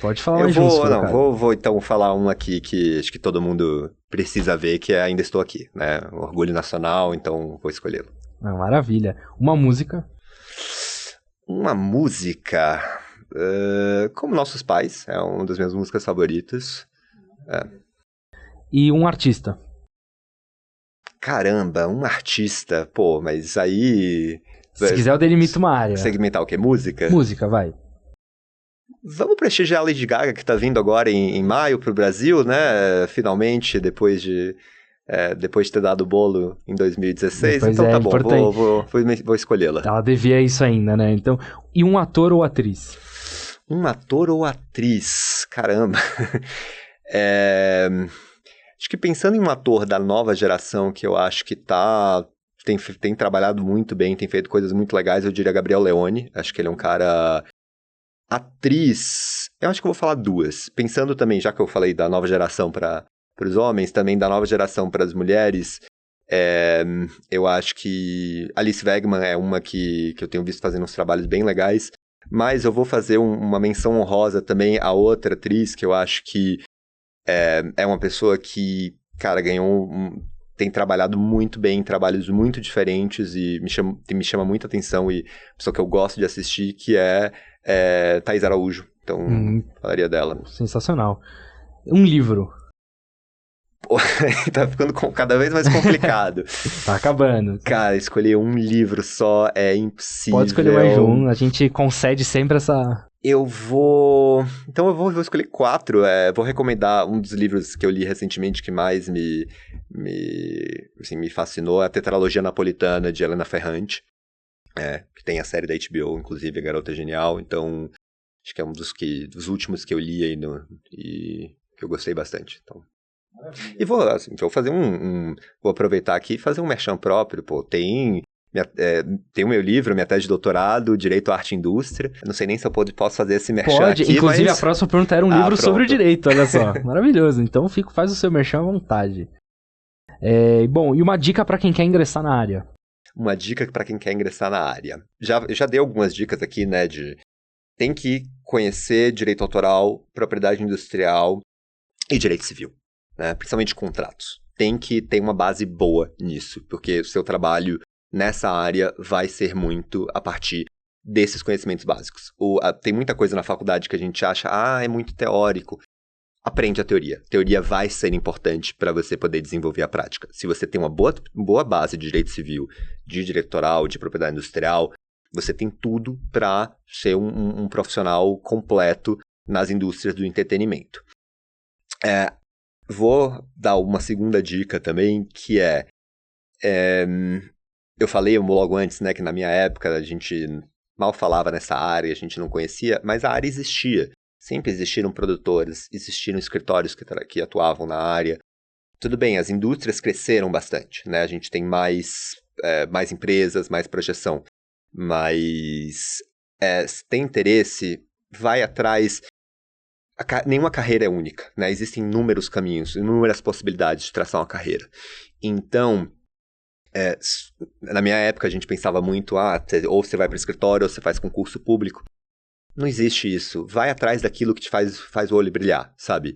Pode falar mais justo, cara. Vou então falar um aqui que acho que todo mundo precisa ver, que é Ainda Estou Aqui, né? Orgulho nacional, então vou escolhê-lo. Maravilha. Uma música. Uma música... como Nossos Pais, é uma das minhas músicas favoritas. E um artista. Caramba, um artista. Pô, mas aí... Se quiser eu delimito uma área. Segmentar o quê? Música? Música, vai. Vamos prestigiar a Lady Gaga, que tá vindo agora em maio pro Brasil, né? Finalmente, depois de ter dado o bolo em 2016. Pois então tá bom, importante. vou escolhê-la. Ela devia isso ainda, né? Então, e um ator ou atriz? Um ator ou atriz? Caramba. Acho que pensando em um ator da nova geração, que eu acho que tem trabalhado muito bem, tem feito coisas muito legais, eu diria Gabriel Leone. Acho que ele é um cara... Atriz, eu acho que eu vou falar duas. Pensando também, já que eu falei da nova geração para os homens, também da nova geração para as mulheres, eu acho que Alice Wegman é uma que eu tenho visto fazendo uns trabalhos bem legais, mas eu vou fazer uma menção honrosa também a outra atriz, que eu acho que é uma pessoa que, cara, tem trabalhado muito bem em trabalhos muito diferentes e me chama muita atenção, e pessoa que eu gosto de assistir, que é Thaís Araújo. Então, falaria dela. Sensacional. Um livro. Pô, tá ficando cada vez mais complicado. Tá acabando. Cara, escolher um livro só é impossível. Pode escolher mais de um, a gente concede sempre essa... Então eu vou escolher 4. Vou recomendar um dos livros que eu li recentemente que mais me fascinou, é a Tetralogia Napolitana, de Helena Ferrante. Que tem a série da HBO, inclusive, A Garota Genial. Então, acho que é um dos últimos que eu li aí e que eu gostei bastante. Então. E vou fazer vou aproveitar aqui e fazer um merchan próprio. Pô, tem Tem o meu livro, minha tese de doutorado, Direito, Arte e Indústria. Não sei nem se eu posso fazer esse merchan Pode, aqui, inclusive mas... a próxima pergunta era um livro sobre o direito, olha só. Maravilhoso, então faz o seu merchan à vontade. Bom, e uma dica para quem quer ingressar na área? Uma dica para quem quer ingressar na área. Eu já dei algumas dicas aqui, né, tem que conhecer direito autoral, propriedade industrial e direito civil, né, principalmente contratos. Tem que ter uma base boa nisso, porque o seu trabalho nessa área vai ser muito a partir desses conhecimentos básicos. Tem muita coisa na faculdade que a gente acha, é muito teórico. Aprende a teoria. A teoria vai ser importante para você poder desenvolver a prática. Se você tem uma boa base de direito civil, de direito autoral, de propriedade industrial, você tem tudo para ser um profissional completo nas indústrias do entretenimento. Vou dar uma segunda dica também, que eu falei logo antes, né, que na minha época a gente mal falava nessa área, a gente não conhecia, mas a área existia. Sempre existiram produtores, existiram escritórios que atuavam na área. Tudo bem, as indústrias cresceram bastante, né? A gente tem mais empresas, mais projeção. Mas se tem interesse, vai atrás. Nenhuma carreira é única, né? Existem inúmeros caminhos, inúmeras possibilidades de traçar uma carreira. Então, na minha época a gente pensava muito, ou você vai para o escritório ou você faz concurso público. Não existe isso. Vai atrás daquilo que te faz o olho brilhar, sabe?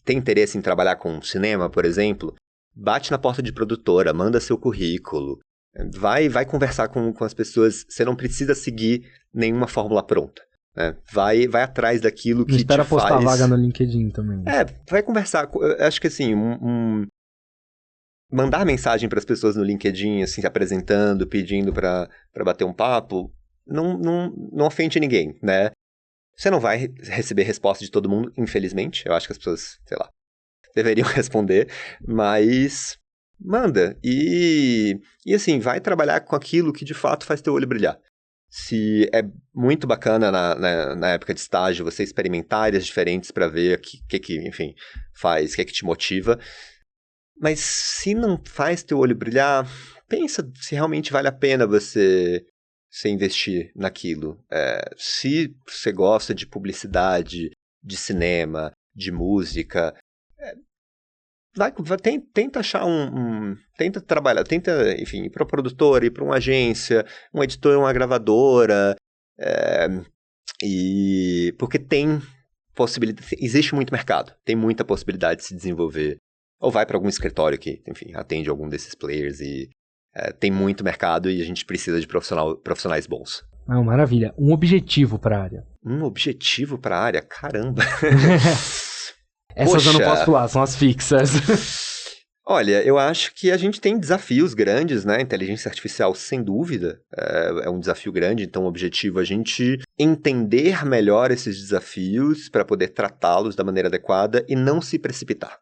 Tem interesse em trabalhar com cinema, por exemplo? Bate na porta de produtora, manda seu currículo. Vai conversar com as pessoas. Você não precisa seguir nenhuma fórmula pronta, né? Vai atrás daquilo que te faz... Espera postar vaga no LinkedIn também. Vai conversar. Acho que assim, mandar mensagem para as pessoas no LinkedIn, assim, se apresentando, pedindo para bater um papo... Não ofende ninguém, né? Você não vai receber resposta de todo mundo, infelizmente. Eu acho que as pessoas, sei lá, deveriam responder, mas manda. E assim, vai trabalhar com aquilo que de fato faz teu olho brilhar. Se é muito bacana na época de estágio você experimentar áreas diferentes para ver o que enfim, faz, o que te motiva. Mas se não faz teu olho brilhar, pensa se realmente vale a pena você investir naquilo. Se você gosta de publicidade, de cinema, de música, tenta achar tenta trabalhar, enfim, ir para uma produtora, ir para uma agência, um editor, uma gravadora, porque tem possibilidade, existe muito mercado, tem muita possibilidade de se desenvolver. Ou vai para algum escritório que, enfim, atende algum desses players e tem muito mercado e a gente precisa de profissionais bons. Maravilha. Um objetivo para a área. Um objetivo para a área? Caramba! Essas eu não posso pular, são as fixas. Olha, eu acho que a gente tem desafios grandes, né? Inteligência artificial, sem dúvida, é um desafio grande. Então, o objetivo é a gente entender melhor esses desafios para poder tratá-los da maneira adequada e não se precipitar.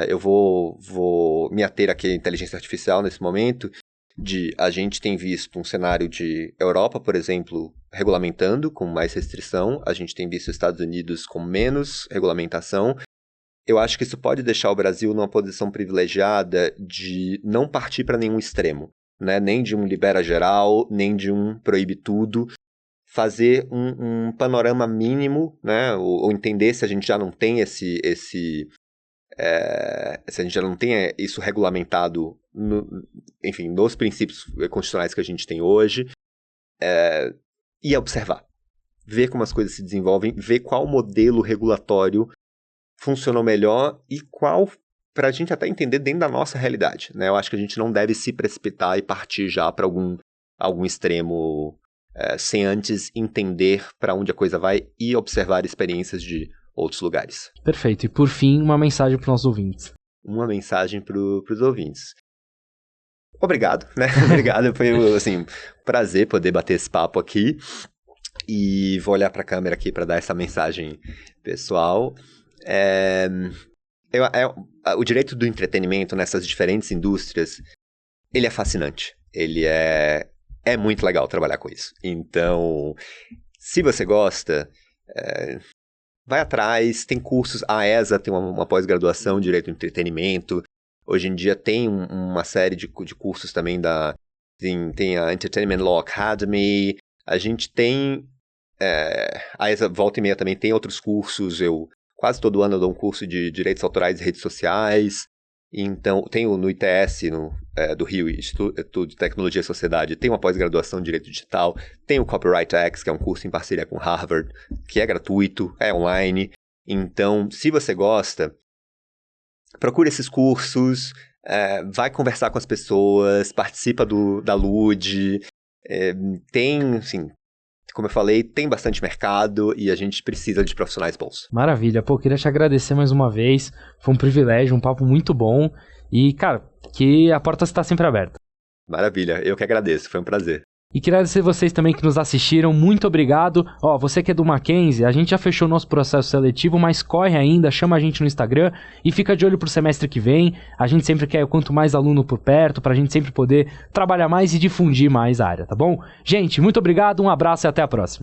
Eu vou me ater aqui à inteligência artificial nesse momento, a gente tem visto um cenário de Europa, por exemplo, regulamentando com mais restrição, a gente tem visto os Estados Unidos com menos regulamentação. Eu acho que isso pode deixar o Brasil numa posição privilegiada de não partir para nenhum extremo, né? Nem de um libera geral, nem de um proíbe tudo. Fazer um panorama mínimo, né? Ou entender se a gente já não tem se a gente já não tem isso regulamentado, enfim, nos princípios constitucionais que a gente tem hoje, e observar. Ver como as coisas se desenvolvem, ver qual modelo regulatório funcionou melhor e qual, para a gente até entender dentro da nossa realidade, né? Eu acho que a gente não deve se precipitar e partir já para algum extremo sem antes entender para onde a coisa vai e observar experiências de outros lugares. Perfeito. E por fim, uma mensagem para os nossos ouvintes. Uma mensagem para os ouvintes. Obrigado, né? Obrigado. Foi, assim, um prazer poder bater esse papo aqui. E vou olhar para a câmera aqui para dar essa mensagem pessoal. O direito do entretenimento nessas diferentes indústrias, ele é fascinante. Ele é muito legal trabalhar com isso. Então, se você gosta... vai atrás, tem cursos, a ESA tem uma pós-graduação em Direito do Entretenimento, hoje em dia tem uma série de cursos também da tem a Entertainment Law Academy, a gente tem, a ESA volta e meia também tem outros cursos, eu quase todo ano dou um curso de direitos autorais e redes sociais, então tem no ITS, do Rio, Instituto de Tecnologia e Sociedade, tem uma pós-graduação em Direito Digital, tem o Copyright X, que é um curso em parceria com Harvard, que é gratuito, é online, então se você gosta, procure esses cursos, vai conversar com as pessoas, participa da LUD, tem, assim, como eu falei, tem bastante mercado e a gente precisa de profissionais bons. Maravilha, pô, queria te agradecer mais uma vez, foi um privilégio, um papo muito bom e, cara, que a porta está sempre aberta. Maravilha, eu que agradeço, foi um prazer. E queria agradecer vocês também que nos assistiram, muito obrigado. Ó, você que é do Mackenzie, a gente já fechou o nosso processo seletivo, mas corre ainda, chama a gente no Instagram e fica de olho pro semestre que vem. A gente sempre quer quanto mais aluno por perto, pra gente sempre poder trabalhar mais e difundir mais a área, tá bom? Gente, muito obrigado, um abraço e até a próxima.